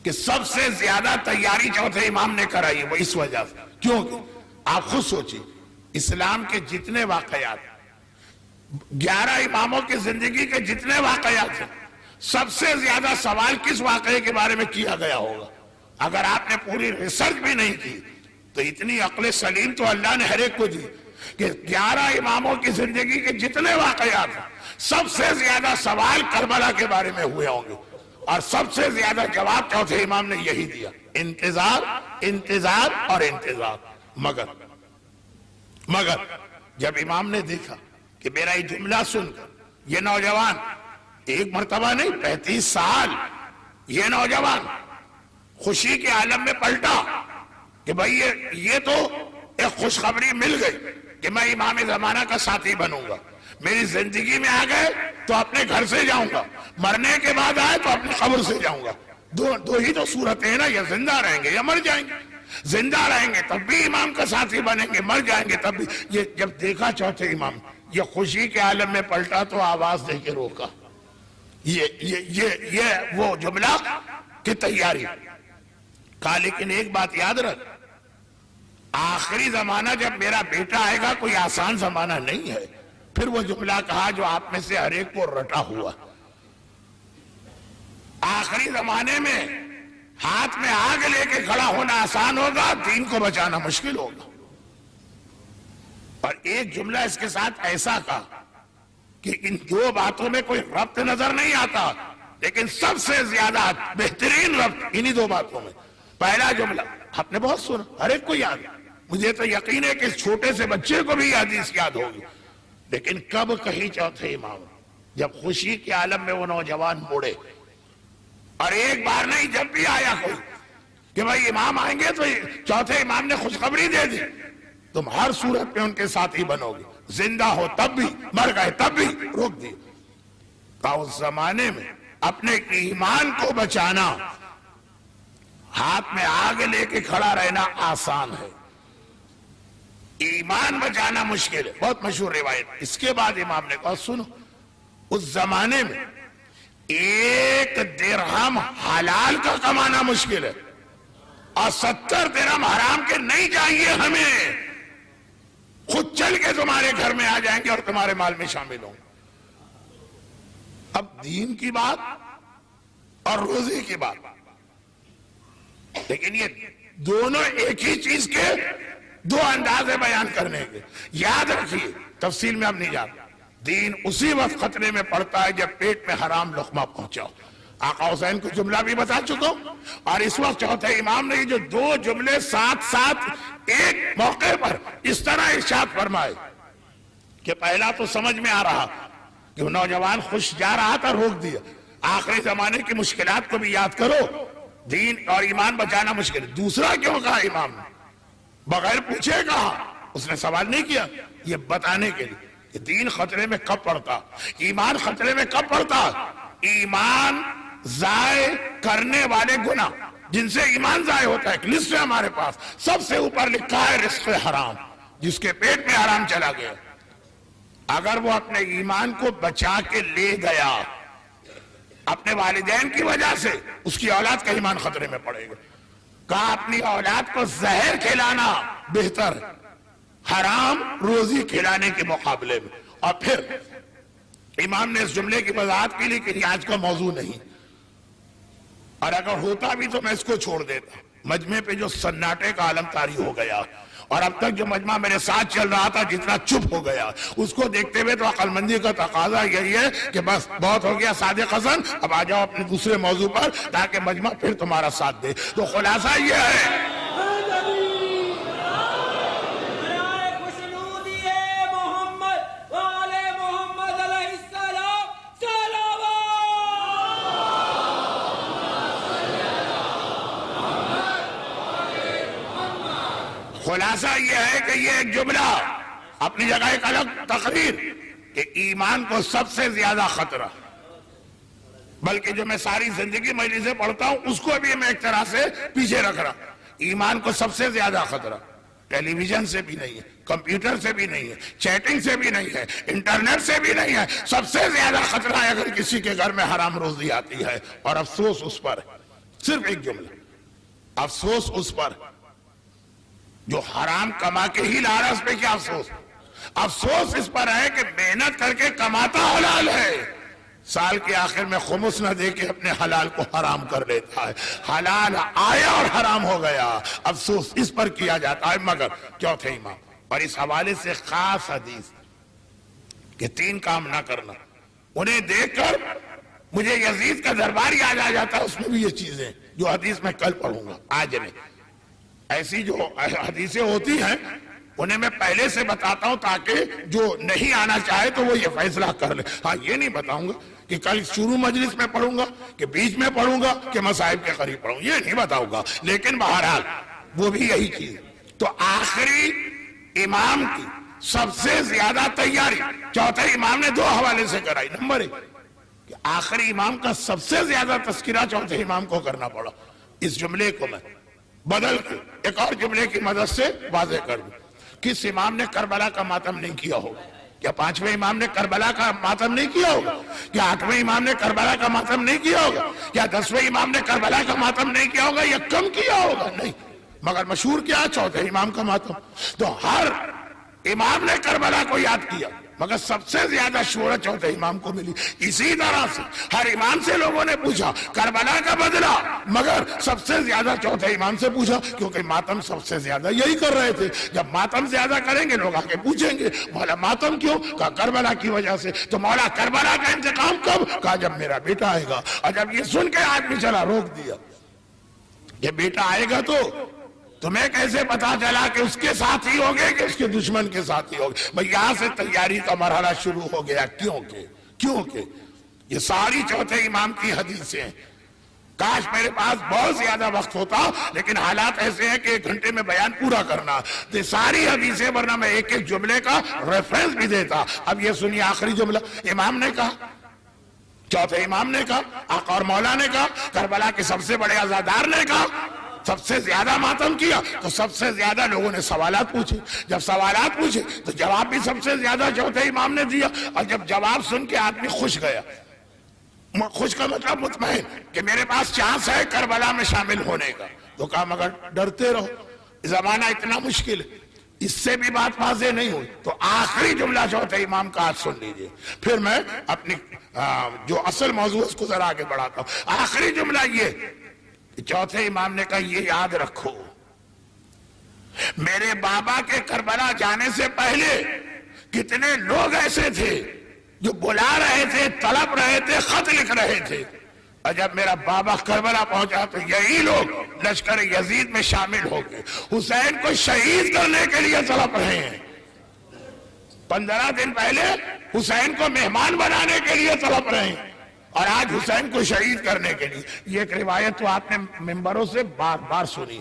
کہ سب سے زیادہ تیاری چوتھے امام نے کرائی وہ اس وجہ سے. کیونکہ آپ خود سوچیں، اسلام کے جتنے واقعات، 11 اماموں کی زندگی کے جتنے واقعات ہیں، سب سے زیادہ سوال کس واقعے کے بارے میں کیا گیا ہوگا؟ اگر آپ نے پوری ریسرچ بھی نہیں کی تو اتنی عقل سلیم تو اللہ نے ہر ایک کو دی کہ 11 اماموں کی زندگی کے جتنے واقعات ہیں، سب سے زیادہ سوال کربلا کے بارے میں ہوئے ہوں گے، اور سب سے زیادہ جواب چوتھے امام نے یہی دیا: انتظار، انتظار اور انتظار. مگر جب امام نے دیکھا کہ میرا یہ جملہ سن کر یہ نوجوان ایک مرتبہ نہیں 35 سال یہ نوجوان خوشی کے عالم میں پلٹا کہ بھئی یہ تو ایک خوشخبری مل گئی کہ میں امام زمانہ کا ساتھی بنوں گا، میری زندگی میں آ گئے تو اپنے گھر سے جاؤں گا، مرنے کے بعد آئے تو اپنی قبر سے جاؤں گا. دو ہی تو صورتیں ہیں نا، یا زندہ رہیں گے یا مر جائیں گے. زندہ رہیں گے تب بھی امام کا ساتھی بنیں گے، مر جائیں گے تب بھی. یہ جب دیکھا چوتھے امام یہ خوشی کے عالم میں پلٹا تو آواز دے کے روکا. یہ وہ جملہ کی تیاری. کہا لیکن ایک بات یاد رکھ، آخری زمانہ جب میرا بیٹا آئے گا کوئی آسان زمانہ نہیں ہے. پھر وہ جملہ کہا جو آپ میں سے ہر ایک کو رٹا ہوا: آخری زمانے میں ہاتھ میں آگ لے کے کھڑا ہونا آسان ہوگا، دین کو بچانا مشکل ہوگا. اور ایک جملہ اس کے ساتھ ایسا کہا کہ ان دو باتوں میں کوئی ربط نظر نہیں آتا، لیکن سب سے زیادہ بہترین ربط انہی دو باتوں میں. پہلا جملہ آپ نے بہت سنا، ہر ایک کو یاد ہے، مجھے تو یقین ہے کہ اس چھوٹے سے بچے کو بھی حدیث یاد ہوگی. لیکن کب کہی چوتھے امام؟ جب خوشی کے عالم میں وہ نوجوان مڑے. اور ایک بار نہیں، جب بھی آیا کوئی کہ بھائی امام آئیں گے تو چوتھے امام نے خوشخبری دے دی، تم ہر صورت میں ان کے ساتھی بنو گے، زندہ ہو تب بھی، مر گئے تب بھی. روک دی. کہا اس زمانے میں اپنے ایمان کو بچانا، ہاتھ میں آگ لے کے کھڑا رہنا آسان ہے، ایمان بچانا مشکل ہے. بہت مشہور روایت. اس کے بعد امام نے کہا سنو، اس زمانے میں 1 درہم حلال کا کمانا مشکل ہے، اور 70 درہم حرام کے نہیں چاہیے ہمیں. خود چل کے تمہارے گھر میں آ جائیں گے اور تمہارے مال میں شامل ہوں گے. اب دین کی بات اور روزی کی بات، لیکن یہ دونوں ایک ہی چیز کے دو انداز بیان کرنے کے. یاد رکھیے، تفصیل میں اب نہیں جاتا، دین اسی وقت خطرے میں پڑتا ہے جب پیٹ میں حرام لقمہ پہنچاؤ. آقا حسین کو جملہ بھی بتا چکا ہوں، اور اس وقت چوتھے امام نے یہ جو 2 جملے ساتھ ساتھ ایک موقع پر اس طرح ارشاد فرمائے کہ پہلا تو سمجھ میں آ رہا کہ وہ نوجوان خوش جا رہا تھا، روک دیا. آخری زمانے کی مشکلات کو بھی یاد کرو، دین اور ایمان بچانا مشکل. دوسرا کیوں کہا امام نے؟ بغیر پوچھے کہا، اس نے سوال نہیں کیا، یہ بتانے کے لیے کہ دین خطرے میں کب پڑتا، ایمان خطرے میں کب پڑتا. ایمان ضائع کرنے والے گناہ جن سے ایمان ضائع ہوتا ہے، ایک لسٹ ہے ہمارے پاس، سب سے اوپر لکھا ہے رزق حرام، جس کے پیٹ میں حرام چلا گیا. اگر وہ اپنے ایمان کو بچا کے لے گیا اپنے والدین کی وجہ سے، اس کی اولاد کا ایمان خطرے میں پڑے گا. کہا اپنی اولاد کو زہر کھلانا بہتر حرام روزی کھلانے کے مقابلے میں. اور پھر امام نے اس جملے کی وضاحت کے لیے کہ آج کا موضوع نہیں، اور اگر ہوتا بھی تو میں اس کو چھوڑ دیتا. مجمع پہ جو سناٹے کا عالم طاری ہو گیا اور اب تک جو مجمع میرے ساتھ چل رہا تھا جتنا چپ ہو گیا, اس کو دیکھتے ہوئے تو عقل مندی کا تقاضا یہی ہے کہ بس بہت ہو گیا صادق حسن, اب آ جاؤ اپنے دوسرے موضوع پر تاکہ مجمع پھر تمہارا ساتھ دے. تو خلاصہ یہ ہے خلاصہ یہ ہے کہ یہ ایک جملہ اپنی جگہ ایک الگ تقریر کہ ایمان کو سب سے زیادہ خطرہ, بلکہ جو میں ساری زندگی مجلسیں پڑھتا ہوں اس کو بھی میں ایک طرح سے پیچھے رکھ رہا. ایمان کو سب سے زیادہ خطرہ ٹیلی ویژن سے بھی نہیں ہے, کمپیوٹر سے بھی نہیں ہے, چیٹنگ سے بھی نہیں ہے, انٹرنیٹ سے بھی نہیں ہے. سب سے زیادہ خطرہ ہے اگر کسی کے گھر میں حرام روزی آتی ہے, اور افسوس اس پر ہے. صرف ایک جملہ, افسوس اس پر جو حرام کما کے ہی لا رہا, اس پہ کیا افسوس. افسوس اس پر ہے کہ محنت کر کے کماتا حلال ہے, سال کے آخر میں خمس نہ دے کے اپنے حلال کو حرام کر لیتا ہے. حلال آیا اور حرام ہو گیا, افسوس اس پر کیا جاتا ہے. مگر چوتھے امام, اور اس حوالے سے خاص حدیث کہ 3 کام نہ کرنا, انہیں دیکھ کر مجھے یزید کا دربار یاد آ جاتا ہے. اس میں بھی یہ چیزیں جو حدیث میں کل پڑھوں گا, آج نہیں. ایسی جو حدیثیں ہوتی ہیں انہیں میں پہلے سے بتاتا ہوں تاکہ جو نہیں آنا چاہے تو وہ یہ فیصلہ کر لے. ہاں, یہ نہیں بتاؤں گا کہ کل شروع مجلس میں پڑھوں گا کہ بیچ میں پڑھوں گا کہ مصائب کے قریب پڑھوں, یہ نہیں بتاؤں گا. لیکن بہرحال وہ بھی یہی چیز. تو آخری امام کی سب سے زیادہ تیاری چوتھے امام نے 2 حوالے سے کرائی. نمبر 1 کہ آخری امام کا سب سے زیادہ تذکرہ چوتھے امام کو کرنا پڑا. اس جملے کو میں بدل کے ایک اور جملے کی مدد سے واضح کر دوں. کس امام نے کربلا کا ماتم نہیں کیا ہوگا؟ کیا 5ویں امام نے کربلا کا ماتم نہیں کیا ہوگا؟ کیا 8ویں امام نے کربلا کا ماتم نہیں کیا ہوگا؟ کیا 10ویں امام نے کربلا کا ماتم نہیں کیا ہوگا یا کم کیا ہوگا؟ نہیں, مگر مشہور کیا چوتھے امام کا ماتم. تو ہر امام نے کربلا کو یاد کیا, مگر سب سے زیادہ شہرت چوتھے امام کو ملی. اسی طرح سے ہر امام سے لوگوں نے پوچھا کربلا کا بدلہ, مگر سب سے زیادہ چوتھے امام سے پوچھا, کیونکہ ماتم سب سے زیادہ یہی کر رہے تھے. جب ماتم زیادہ کریں گے لوگ آ کے پوچھیں گے مولا ماتم کیوں؟ کہا کربلا کی وجہ سے. تو مولا کربلا کا انتقام کب؟ کہا جب میرا بیٹا آئے گا. اور جب یہ سن کے آدمی چلا, روک دیا کہ بیٹا آئے گا تو تمہیں کیسے پتا چلا کہ اس کے ساتھ ہی ہوگے کہ اس کے دشمن کے ساتھ ہی ہوگے؟ بھئی یہاں سے تیاری کا مرحلہ شروع ہو گیا. کیونکہ یہ ساری چوتھے امام کی حدیثیں ہیں. کاش میرے پاس بہت زیادہ وقت ہوتا, لیکن حالات ایسے ہیں کہ 1 گھنٹے میں بیان پورا کرنا. تو ساری حدیثیں, ورنہ میں ایک ایک جملے کا ریفرنس بھی دیتا. اب یہ سنیے آخری جملہ امام نے کہا, چوتھے امام نے کہا, آقا اور مولا نے کہا, کربلا کے سب سے بڑے عزادار نے کہا, سب سے زیادہ ماتم کیا. تو سب سے زیادہ لوگوں نے سوالات پوچھے. جب سوالات پوچھے تو جواب بھی سب سے زیادہ چوتھے امام نے دیا. اور جب جواب سن کے آدمی خوش گیا, خوش کا مطلب مطمئن کہ میرے پاس چانس ہے کربلا میں شامل ہونے کا, تو کہا مگر ڈرتے رہو, زمانہ اتنا مشکل ہے. اس سے بھی بات واضح نہیں ہوئی. تو آخری جملہ چوتھے امام کا آج سن لیجئے, پھر میں اپنی جو اصل موضوع اس کو ذرا آگے بڑھاتا ہوں. آخری جملہ یہ, چوتھے امام نے کہا یہ یاد رکھو, میرے بابا کے کربلا جانے سے پہلے کتنے لوگ ایسے تھے جو بلا رہے تھے, تڑپ رہے تھے, خط لکھ رہے تھے, اور جب میرا بابا کربلا پہنچا تو یہی لوگ لشکر یزید میں شامل ہو گئے, حسین کو شہید کرنے کے لیے تڑپ رہے ہیں. 15 دن پہلے حسین کو مہمان بنانے کے لیے تڑپ رہے ہیں, اور آج حسین کو شہید کرنے کے لیے. یہ ایک روایت تو آپ نے ممبروں سے بار بار سنی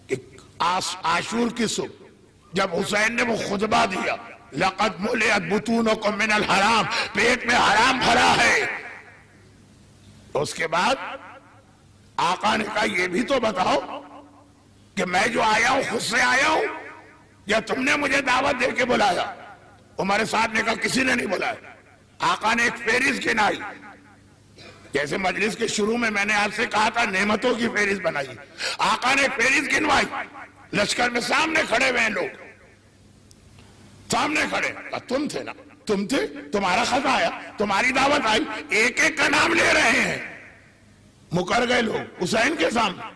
کہ عاشور کی صبح جب حسین نے وہ خطبہ دیا, لقد ملئت بطونکم من الحرام, پیٹ میں حرام بھرا ہے, تو اس کے بعد آقا نے کہا یہ بھی تو بتاؤ کہ میں جو آیا ہوں خود سے آیا ہوں یا تم نے مجھے دعوت دے کے بلایا؟ عمر صاحب نے کہا کسی نے نہیں بلایا. آقا نے ایک فہرست گنائی, جیسے مجلس کے شروع میں نے آپ سے کہا تھا نعمتوں کی فہرست بنائی. آقا نے ایک فہرست گنوائی, لشکر میں سامنے کھڑے ہوئے ہیں لوگ, سامنے کھڑے, تم تھے نا, تم تھے, تمہارا خط آیا, تمہاری دعوت آئی, ایک ایک کا نام لے رہے ہیں. مکر گئے لوگ حسین کے سامنے،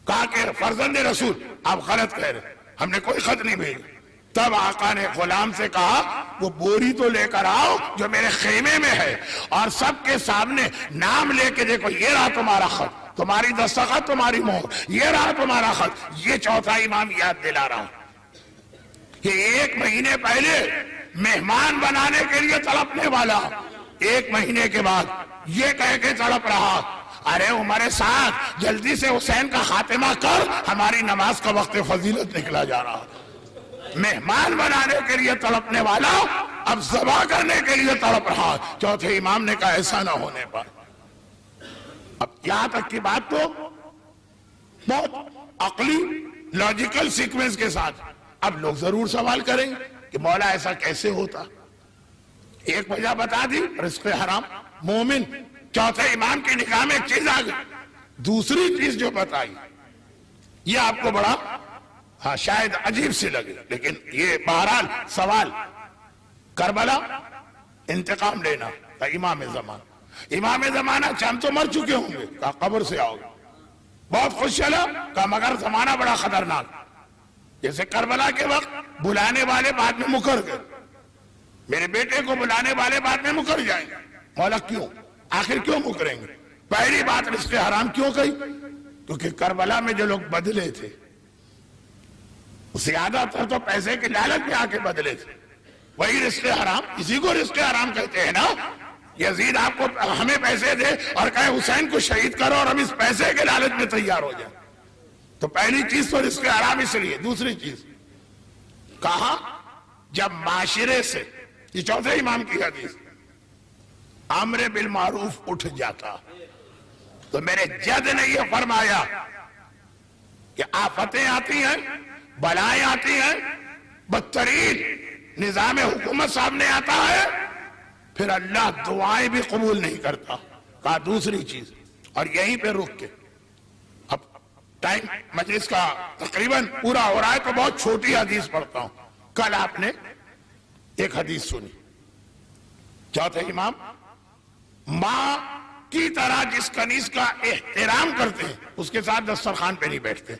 کہا کہ فرزند رسول آپ غلط کہہ رہے، ہم نے کوئی خط نہیں بھیجا۔ تب آقا نے غلام سے کہا وہ بوری تو لے کر آؤ جو میرے خیمے میں ہے، اور سب کے سامنے نام لے کے دیکھو، یہ رہا تمہارا خط، تمہاری دستخط، تمہاری مہر، یہ رہا تمہارا خط۔ یہ چوتھا امام یاد دلا رہا کہ 1 مہینے پہلے مہمان بنانے کے لیے تڑپنے والا 1 مہینے کے بعد یہ کہہ کے تڑپ رہا، ارے عمر سعد جلدی سے حسین کا خاتمہ کر، ہماری نماز کا وقت فضیلت نکلا جا رہا۔ مہمان بنانے کے لیے تڑپنے والا اب ذبح کرنے کے لیے تڑپ رہا۔ چوتھے امام نے کہا ایسا نہ ہونے پر، اب یہاں تک کی بات تو بہت عقلی لاجیکل سیکوینس کے ساتھ، اب لوگ ضرور سوال کریں گے کہ مولا ایسا کیسے ہوتا؟ ایک وجہ بتا دی، رزق حرام، مومن۔ چوتھے امام کی نگاہ میں ایک چیز آ گئی، دوسری چیز جو بتائی یہ آپ کو بڑا شاید عجیب سی لگے، لیکن یہ بہرحال سوال، کربلا انتقام لینا کا امام زمانہ ہم تو مر چکے ہوں گے، کہا قبر سے آؤ گے، بہت خوش چلا، کہا مگر زمانہ بڑا خطرناک، جیسے کربلا کے وقت بلانے والے بعد میں مکر گئے، میرے بیٹے کو بلانے والے بعد میں مکر جائیں گے۔ مولا کیوں؟ آخر کیوں مکریں گے؟ پہلی بات رزق حرام کیوں کہی؟ کیونکہ کربلا میں جو لوگ بدلے تھے زیادہ تر تو پیسے کے لالچ میں آ کے بدلے تھے، وہی رزق حرام، اسی کو رزق حرام کہتے ہیں نا۔ یزید آپ کو ہمیں پیسے دے اور کہے حسین کو شہید کرو اور ہم اس پیسے کے لالچ میں تیار ہو جائیں، تو پہلی چیز تو رزق حرام اس لیے۔ دوسری چیز کہا جب معاشرے سے، یہ چوتھے امام کی حدیث، امر بالمعروف اٹھ جاتا تو میرے جد نے یہ فرمایا کہ آفتیں آتی ہیں، بلائیں آتی ہیں، بدترین نظام حکومت سامنے آتا ہے، پھر اللہ دعائیں بھی قبول نہیں کرتا۔ کہا دوسری چیز، اور یہیں پہ رک کے اب ٹائم مجلس کا تقریباً پورا ہو رہا ہے تو بہت چھوٹی حدیث پڑھتا ہوں۔ کل آپ نے ایک حدیث سنی، چوتھے امام ماں کی طرح جس کنیز کا احترام کرتے ہیں اس کے ساتھ دسترخوان پہ نہیں بیٹھتے۔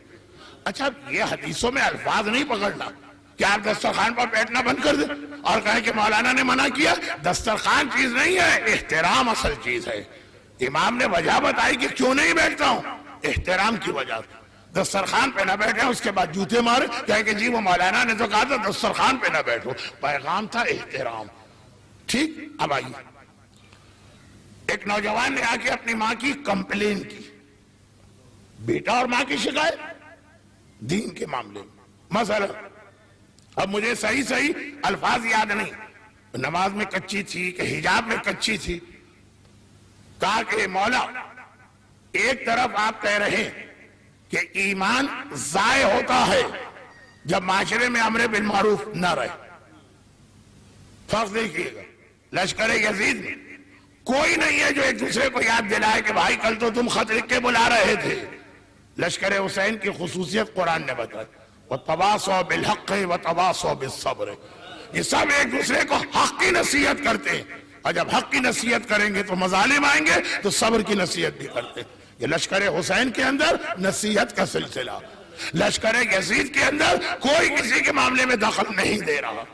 اچھا یہ حدیثوں میں الفاظ نہیں پکڑنا کہ آپ دسترخوان پر بیٹھنا بند کر دیں اور کہیں کہ مولانا نے منع کیا۔ دسترخوان چیز نہیں ہے، احترام اصل چیز ہے۔ امام نے وجہ بتائی کہ کیوں نہیں بیٹھتا ہوں، احترام کی وجہ۔ دسترخوان پہ نہ بیٹھے اس کے بعد جوتے مارے، کہیں کہ جی وہ مولانا نے تو کہا تھا دسترخوان پہ نہ بیٹھو، پیغام تھا احترام۔ ٹھیک، اب آئیے، ایک نوجوان نے آ کے اپنی ماں کی کمپلین کی، بیٹا اور ماں کی شکایت دین کے معاملے میں۔ مثلا اب مجھے صحیح الفاظ یاد نہیں، نماز میں کچی تھی کہ حجاب میں کچی تھی، کہا کہ مولا ایک طرف آپ کہہ رہے ہیں کہ ایمان ضائع ہوتا ہے جب معاشرے میں امر بالمعروف نہ رہے۔ فرض دیکھیے گا لشکر یزید میں کوئی نہیں ہے جو ایک دوسرے کو یاد دلائے کہ بھائی کل تو تم خط لکھ کے بلا رہے تھے۔ لشکر حسین کی خصوصیت قرآن نے بتائی، وَتَوَاصَوْا بِالْحَقِّ وَتَوَاصَوْا بِالصَّبْرِ، یہ سب ایک دوسرے کو حق کی نصیحت کرتے ہیں، اور جب حق کی نصیحت کریں گے تو مظالم آئیں گے تو صبر کی نصیحت بھی کرتے ہیں۔ یہ لشکر حسین کے اندر نصیحت کا سلسلہ، لشکر یزید کے اندر کوئی کسی کے معاملے میں دخل نہیں دے رہا۔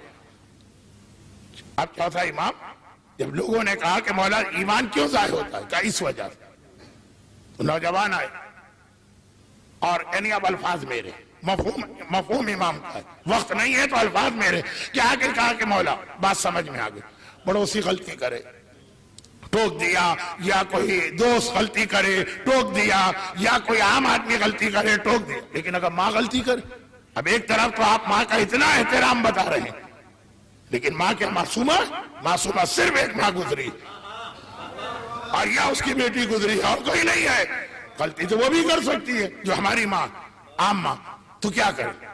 اب چوتھا امام، جب لوگوں نے کہا کہ مولا ایمان کیوں ضائع ہوتا ہے، کہا اس وجہ سے، تو نوجوان آئے اور یعنی اب الفاظ میرے، مفہوم امام کا ہے، وقت نہیں ہے تو الفاظ میرے، کیا کہ کہا کہ مولا بات سمجھ میں آگئی، پڑوسی غلطی کرے ٹوک دیا، یا کوئی دوست غلطی کرے ٹوک دیا، یا کوئی عام آدمی غلطی کرے ٹوک دیا، لیکن اگر ماں غلطی کرے، اب ایک طرف تو آپ ماں کا اتنا احترام بتا رہے ہیں، لیکن ماں کیا معصومہ صرف ایک ماں گزری، اور یا اس کی بیٹی گزری، اور کوئی نہیں ہے، غلطی تو وہ بھی کر سکتی ہے جو ہماری ماں، عام ماں، تو کیا کرے؟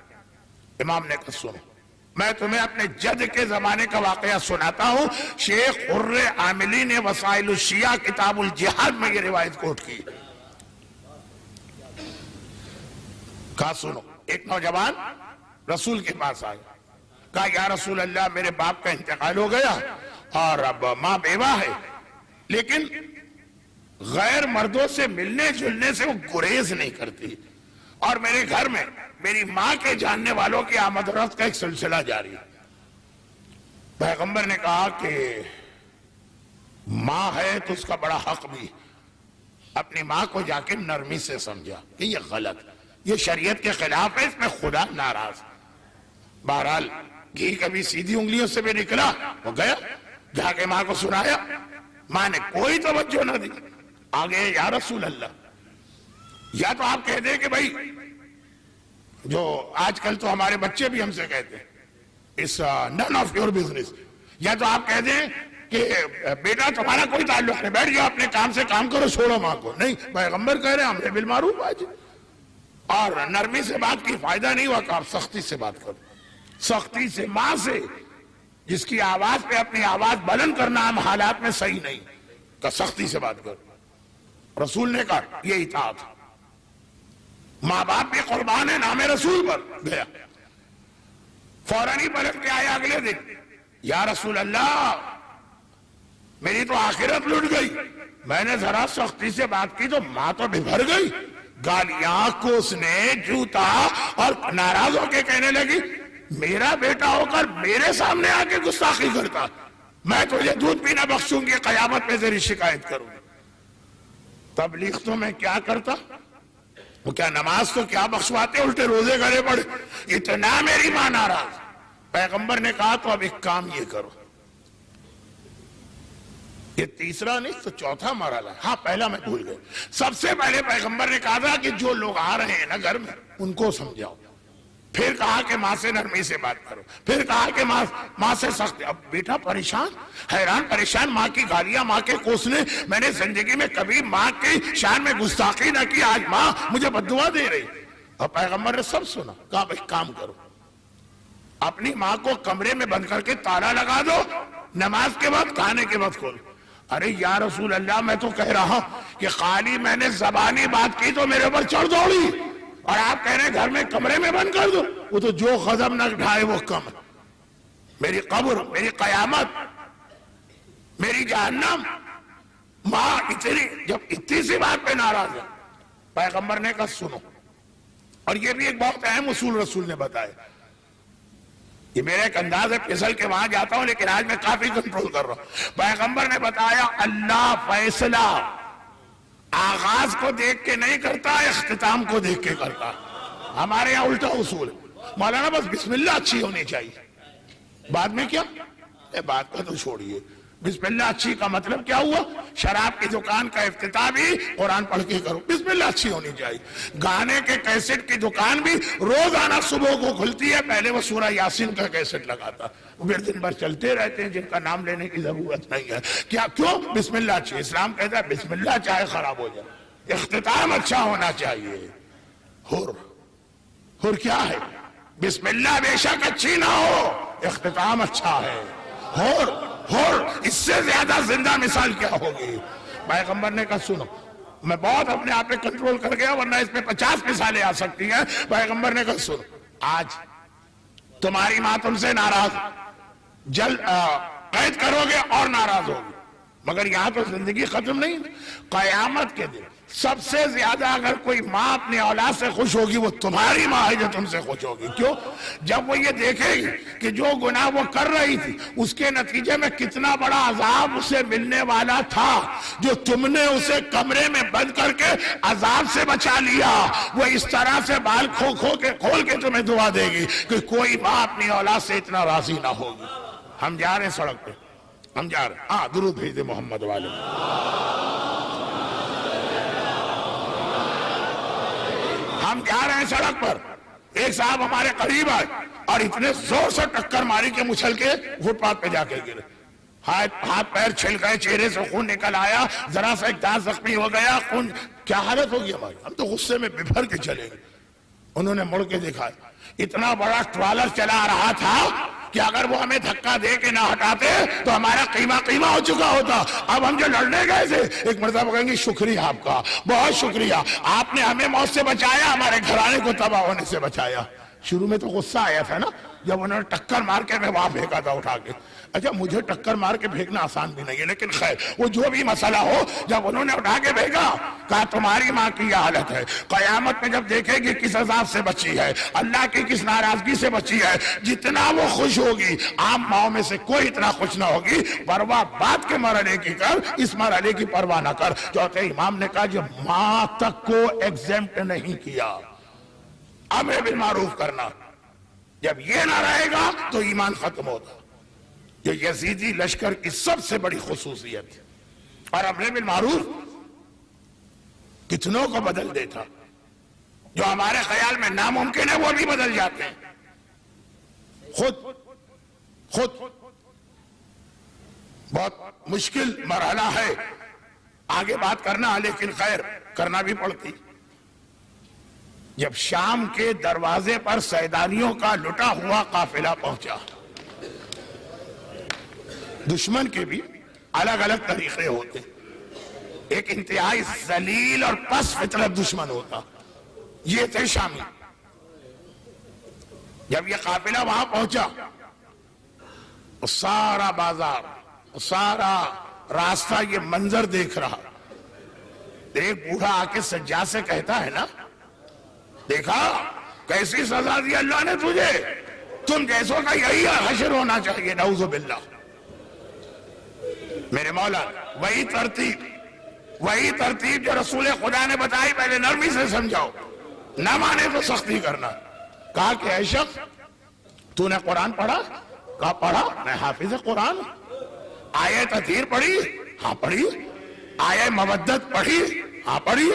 امام نے کہا سنو، میں تمہیں اپنے جد کے زمانے کا واقعہ سناتا ہوں۔ شیخ حر عاملی نے وسائل الشیعہ کتاب الجہاد میں یہ روایت کوٹ کی۔ کہا سنو، ایک نوجوان رسول کے پاس آیا، کہا یا رسول اللہ میرے باپ کا انتقال ہو گیا اور اب ماں بیوہ ہے، لیکن غیر مردوں سے ملنے جلنے سے وہ گریز نہیں کرتی. اور میرے گھر میں میری ماں کے جاننے والوں کی آمد و رفت کا ایک سلسلہ جاری ہے. پیغمبر نے کہا کہ ماں ہے تو اس کا بڑا حق بھی. اپنی ماں کو جا کے نرمی سے سمجھا کہ یہ غلط، یہ شریعت کے خلاف ہے، اس میں خدا ناراض. بہرحال گھی کبھی سیدھی انگلیوں سے بھی نکلا، وہ گیا جا کے ماں کو سنایا. ماں نے کوئی توجہ نہ دی. آگے یا رسول اللہ، یا تو آپ کہہ دیں کہ بھائی، جو آج کل تو ہمارے بچے بھی ہم سے کہتے ہیں اس none of your business، یا تو آپ کہہ دیں کہ بیٹا تمہارا کوئی تعلق نہیں، بیٹھ جاؤ اپنے کام سے کام کرو، چھوڑو ماں کو. نہیں، پیغمبر کہہ رہے ہیں امر بالمعروف واجب، اور نرمی سے بات کی فائدہ نہیں ہوا کہ آپ سختی سے بات کرو. سختی سے ماں سے، جس کی آواز پہ اپنی آواز بلند کرنا ہم حالات میں صحیح نہیں، کہ سختی سے بات کرو. رسول نے کہا یہ اطاعت. ماں باپ بھی قربان ہے نام رسول پر. گیا فوراً ہی پلٹ کے آیا اگلے دن، یا رسول اللہ میری تو آخرت لٹ گئی، میں نے ذرا سختی سے بات کی تو ماں تو بھر گئی، گالیاں کوسنے جوتا، اور ناراض ہو کے کہنے لگی میرا بیٹا ہو کر میرے سامنے آ کے گستاخی کرتا، میں تجھے دودھ پینا بخشوں گی، قیامت میں تیری شکایت کروں گی. تبلیغ تو میں کیا کرتا، وہ کیا نماز تو کیا بخشواتے، الٹے روزے گڑے پڑے، اتنا میری ماں ناراض. پیغمبر نے کہا تو اب ایک کام یہ کرو. یہ تیسرا نہیں تو چوتھا مرحلہ. ہاں پہلا میں بھول گیا. سب سے پہلے پیغمبر نے کہا تھا کہ جو لوگ آ رہے ہیں نا گھر میں ان کو سمجھاؤ. پھر کہا کہ ماں سے نرمی سے بات کرو. پھر کہا کہ ماں سے سخت. اب بیٹا پریشان، حیران پریشان، ماں کی گالیاں، ماں کے کوسنے. میں نے زندگی میں کبھی ماں کی شان میں گستاخی نہ کی، آج ماں مجھے بددعا دے رہی. اور پیغمبر نے سب سنا. کہا بھائی کام کرو، اپنی ماں کو کمرے میں بند کر کے تالا لگا دو، نماز کے بعد کھانے کے بعد کھولو. ارے یا رسول اللہ میں تو کہہ رہا ہوں کہ خالی میں نے زبانی بات کی تو میرے اوپر چڑھ دوڑی، اور آپ کہہ رہے ہیں گھر میں کمرے میں بند کر دو. وہ تو جو غضب نہ ڈھائے وہ کم. میری قبر، میری قیامت، میری جہنم. ماں جب اتنی سی بات پہ ناراض ہے. پیغمبر نے کہا سنو. اور یہ بھی ایک بہت اہم اصول رسول نے بتایا. یہ میرا ایک انداز ہے، پھسل کے وہاں جاتا ہوں لیکن آج میں کافی کنٹرول کر رہا ہوں. پیغمبر نے بتایا اللہ فیصلہ آغاز کو دیکھ کے نہیں کرتا، اختتام کو دیکھ کے کرتا. ہمارے یہاں الٹا اصول ہے، مولانا بس بسم اللہ اچھی ہونی چاہیے، بعد میں کیا، بات کا تو چھوڑیے. بسم اللہ اچھی کا مطلب کیا ہوا؟ شراب کی دکان کا افتتاح بھی قرآن پڑھ کے کرو، بسم اللہ اچھی ہونی چاہیے. گانے کے کیسٹ کی دکان بھی روزانہ صبح کو کھلتی ہے، پہلے وہ سورہ یاسین کا کیسٹ لگاتا، پھر دن بھر چلتے رہتے ہیں جن کا نام لینے کی ضرورت نہیں ہے. کیا کیوں؟ بسم اللہ اچھی. اسلام کہتا ہے بسم اللہ چاہے خراب ہو جائے، اختتام اچھا ہونا چاہیے. ہر کیا ہے؟ بسم اللہ بے شک اچھی نہ ہو، اختتام اچھا ہے. اس سے زیادہ زندہ مثال کیا ہوگی؟ پیغمبر نے کہا سنو. میں بہت اپنے آپ پہ کنٹرول کر گیا ورنہ اس پہ 50 مثالیں آ سکتی ہیں. پیغمبر نے کہا سنو، آج تمہاری ماں تم سے ناراض، قید کرو گے اور ناراض ہوگی، مگر یہاں تو زندگی ختم نہیں. قیامت کے دن سب سے زیادہ اگر کوئی ماں اپنی اولاد سے خوش ہوگی وہ تمہاری ماں ہے جو تم سے خوش ہوگی. کیوں؟ جب وہ یہ دیکھے گی کہ جو گناہ وہ کر رہی تھی اس کے نتیجے میں کتنا بڑا عذاب اسے ملنے والا تھا، جو تم نے اسے کمرے میں بند کر کے عذاب سے بچا لیا، وہ اس طرح سے بال کھول کے تمہیں دعا دے گی کہ کوئی ماں اپنی اولاد سے اتنا راضی نہ ہوگی. ہم جا رہے ہیں سڑک پہ، ہم جا رہے ہیں. درود بھیج دے محمد والے. ہم جا رہے ہیں سڑک پر، ایک صاحب ہمارے قریب آئے اور اتنے زور سے ٹکر ماری کہ مچھل کے فٹ پاتھ پہ جا کے گرے. ہاتھ پیر چھل گئے، چہرے سے خون نکل آیا، ذرا سا ایک دانت زخمی ہو گیا. خون کیا حالت ہوگی ہماری؟ ہم تو غصے میں ببھر کے چلے گئے. انہوں نے مڑ کے دیکھا، اتنا بڑا ٹرالر چلا رہا تھا کہ اگر وہ ہمیں دھکا دے کے نہ ہٹاتے تو ہمارا قیمہ ہو چکا ہوتا. اب ہم جو لڑنے گئے تھے، ایک مرتبہ کہیں گے شکریہ آپ کا، بہت شکریہ، آپ نے ہمیں موت سے بچایا، ہمارے گھرانے کو تباہ ہونے سے بچایا. شروع میں تو غصہ آیا تھا نا، جب انہوں نے ٹکر مار کے میں وہاں پھینکا تھا اٹھا کے. اچھا مجھے ٹکر مار کے پھینکنا آسان بھی نہیں ہے، لیکن خیر وہ جو بھی مسئلہ ہو، جب انہوں نے اٹھا کے پھینکا کہا تمہاری ماں کی یہ حالت ہے، قیامت میں جب دیکھے گی کس عذاب سے بچی ہے، اللہ کی کس ناراضگی سے بچی ہے، جتنا وہ خوش ہوگی عام ماؤں میں سے کوئی اتنا خوش نہ ہوگی. پرواہ بات کے مرحلے کی کر، اس مرحلے کی پرواہ نہ کر. چوتھے امام نے کہا جو ماں تک کو ایگزیمپٹ نہیں کیا، امر بالمعروف کرنا، جب یہ نہ رہے گا تو ایمان ختم ہوتا. یہ یزیدی لشکر کی سب سے بڑی خصوصیت ہے. اور امر بالمعروف کتنوں کو بدل دیتا، جو ہمارے خیال میں ناممکن ہے وہ بھی بدل جاتے ہیں. خود بہت مشکل مرحلہ ہے آگے بات کرنا، لیکن خیر کرنا بھی پڑتی. جب شام کے دروازے پر سیدانیوں کا لٹا ہوا قافلہ پہنچا، دشمن کے بھی الگ الگ طریقے ہوتے، ایک انتہائی ذلیل اور پس فطرت دشمن ہوتا، یہ تھے شامی. جب یہ قافلہ وہاں پہنچا، سارا بازار، سارا راستہ یہ منظر دیکھ رہا. ایک بوڑھا آ کے سجاد سے کہتا ہے نا، دیکھا کیسی سزا دی اللہ نے تجھے، تم جیسوں کا یہی حشر ہونا چاہیے، نعوذ باللہ. میرے مولا وہی ترتیب جو رسول خدا نے بتائی، پہلے نرمی سے سمجھاؤ، نہ مانے تو سختی کرنا. کہا کہ اے شخص تو نے قرآن پڑھا؟ کہا پڑھا، میں حافظ قرآن. آیہ تطہیر پڑھی؟ ہاں پڑھی. آیہ مودت پڑھی؟ ہاں پڑھی.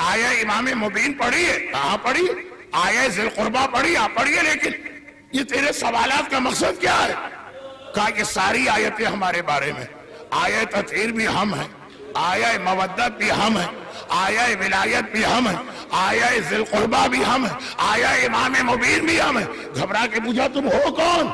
آیہ امام مبین پڑھی؟ ہاں پڑھی. آیہ ذی القربہ پڑھی؟ ہاں پڑھی. لیکن یہ تیرے سوالات کا مقصد کیا ہے؟ کہا یہ ساری آیتیں ہمارے بارے میں، آیہ تطہیر بھی ہم ہیں، آیہ مودت بھی ہم ہیں، آیہ ولایت بھی ہم ہیں، آیہ ذی القربہ بھی ہم ہیں، آیہ امام مبین بھی ہم ہیں. گھبرا کے پوچھا تم ہو کون؟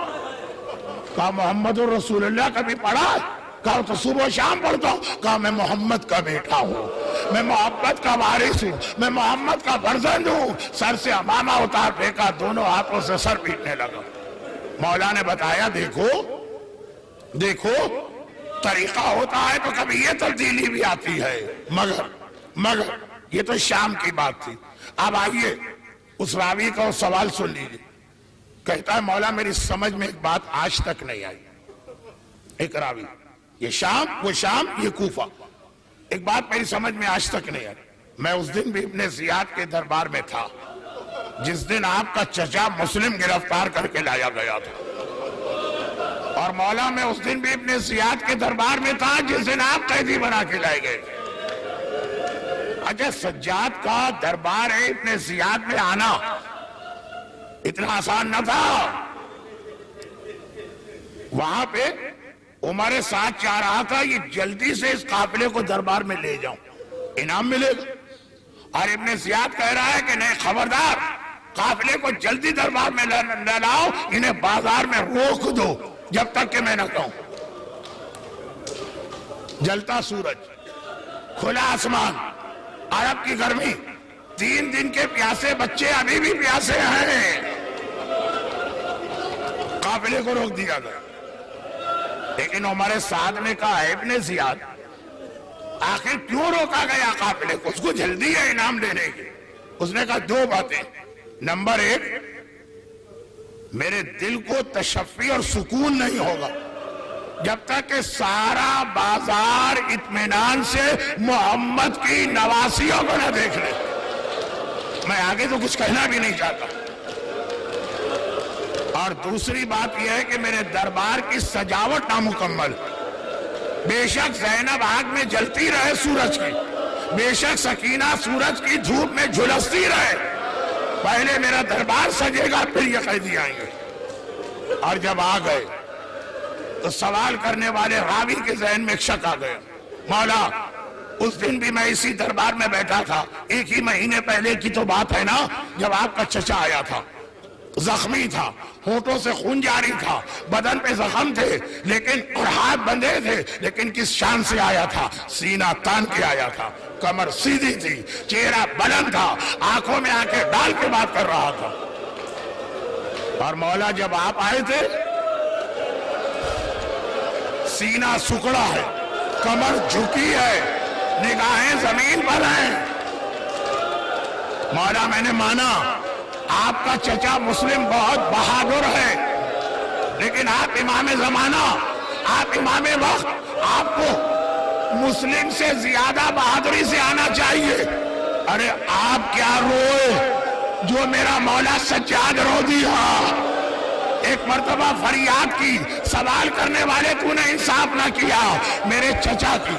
کہا محمد رسول اللہ. کبھی پڑھا؟ کہا تو صبح و شام پڑھتا ہوں. کہا میں محمد کا بیٹا ہوں، میں محمد کا وارث ہوں، میں محمد کا فرزند ہوں. سر سے امامہ اتار پھینکا، دونوں ہاتھوں سے سر پیٹنے لگا. مولا نے بتایا دیکھو طریقہ ہوتا ہے تو کبھی یہ تبدیلی بھی آتی ہے، مگر یہ تو شام کی بات تھی. اب آئیے اس راوی کا سوال سن لیجیے. کہتا ہے مولا میری سمجھ میں ایک بات آج تک نہیں آئی. ایک راوی، یہ شام، وہ شام، یہ کوفہ. ایک بات میری سمجھ میں آج تک نہیں آئی. میں اس دن بھی ابن زیاد کے دربار میں تھا جس دن آپ کا چچا مسلم گرفتار کر کے لایا گیا تھا، اور مولا میں اس دن بھی ابن زیاد کے دربار میں تھا جس دن آپ قیدی بنا کے لائے گئے تھے. اچھا سجاد کا دربار ہے، ابن زیاد میں آنا اتنا آسان نہ تھا. وہاں پہ عمر ساتھ چاہ رہا تھا یہ جلدی سے اس قافلے کو دربار میں لے جاؤں، انعام ملے گا. اور ابن زیاد کہہ رہا ہے کہ نہیں، خبردار، قافلے کو جلدی دربار میں نہ لاؤ، انہیں بازار میں روک دو جب تک کہ میں نہ کہوں. جلتا سورج، کھلا آسمان، عرب کی گرمی، 3 دن کے پیاسے بچے ابھی بھی پیاسے ہیں. قافلے کو روک دیا گیا. لیکن عمر سعد نے کہا ابن زیاد آخر کیوں روکا گیا قافلے کو؟ اس کو جلدی ہے انعام دینے کی. اس نے کہا 2 باتیں. نمبر 1، میرے دل کو تشفی اور سکون نہیں ہوگا جب تک کہ سارا بازار اطمینان سے محمد کی نواسیوں کو نہ دیکھ لے. میں آگے تو کچھ کہنا بھی نہیں چاہتا. اور دوسری بات یہ ہے کہ میرے دربار کی سجاوٹ نامکمل. بے شک زینب آگ میں جلتی رہے سورج کی، بے شک سکینہ سورج کی دھوپ میں جھلستی رہے، پہلے میرا دربار سجے گا پھر یہ قیدی آئیں گے. اور جب آ گئے تو سوال کرنے والے راوی کے ذہن میں ایک شک آ گیا. مولا اس دن بھی میں اسی دربار میں بیٹھا تھا، 1 ہی مہینے پہلے کی تو بات ہے نا، جب آپ کا چچا آیا تھا، زخمی تھا، ہونٹوں سے خون جاری تھا، بدن پہ زخم تھے، لیکن اور ہاتھ بندھے تھے، لیکن کس شان سے آیا تھا؟ سینہ تان کے آیا تھا، کمر سیدھی تھی، چہرہ بلند تھا، آنکھوں میں آنکھیں ڈال کے بات کر رہا تھا. اور مولا جب آپ آئے تھے سینہ سکڑا ہے، کمر جھکی ہے، نگاہیں زمین پر ہیں۔ مولا میں نے مانا آپ کا چچا مسلم بہت بہادر ہے، لیکن آپ امام زمانہ، آپ امام وقت، آپ کو مسلم سے زیادہ بہادری سے آنا چاہیے۔ ارے آپ کیا روئے جو میرا مولا سجاد رو دیا؟ ایک مرتبہ فریاد کی، سوال کرنے والے تو نے انصاف نہ کیا، میرے چچا کی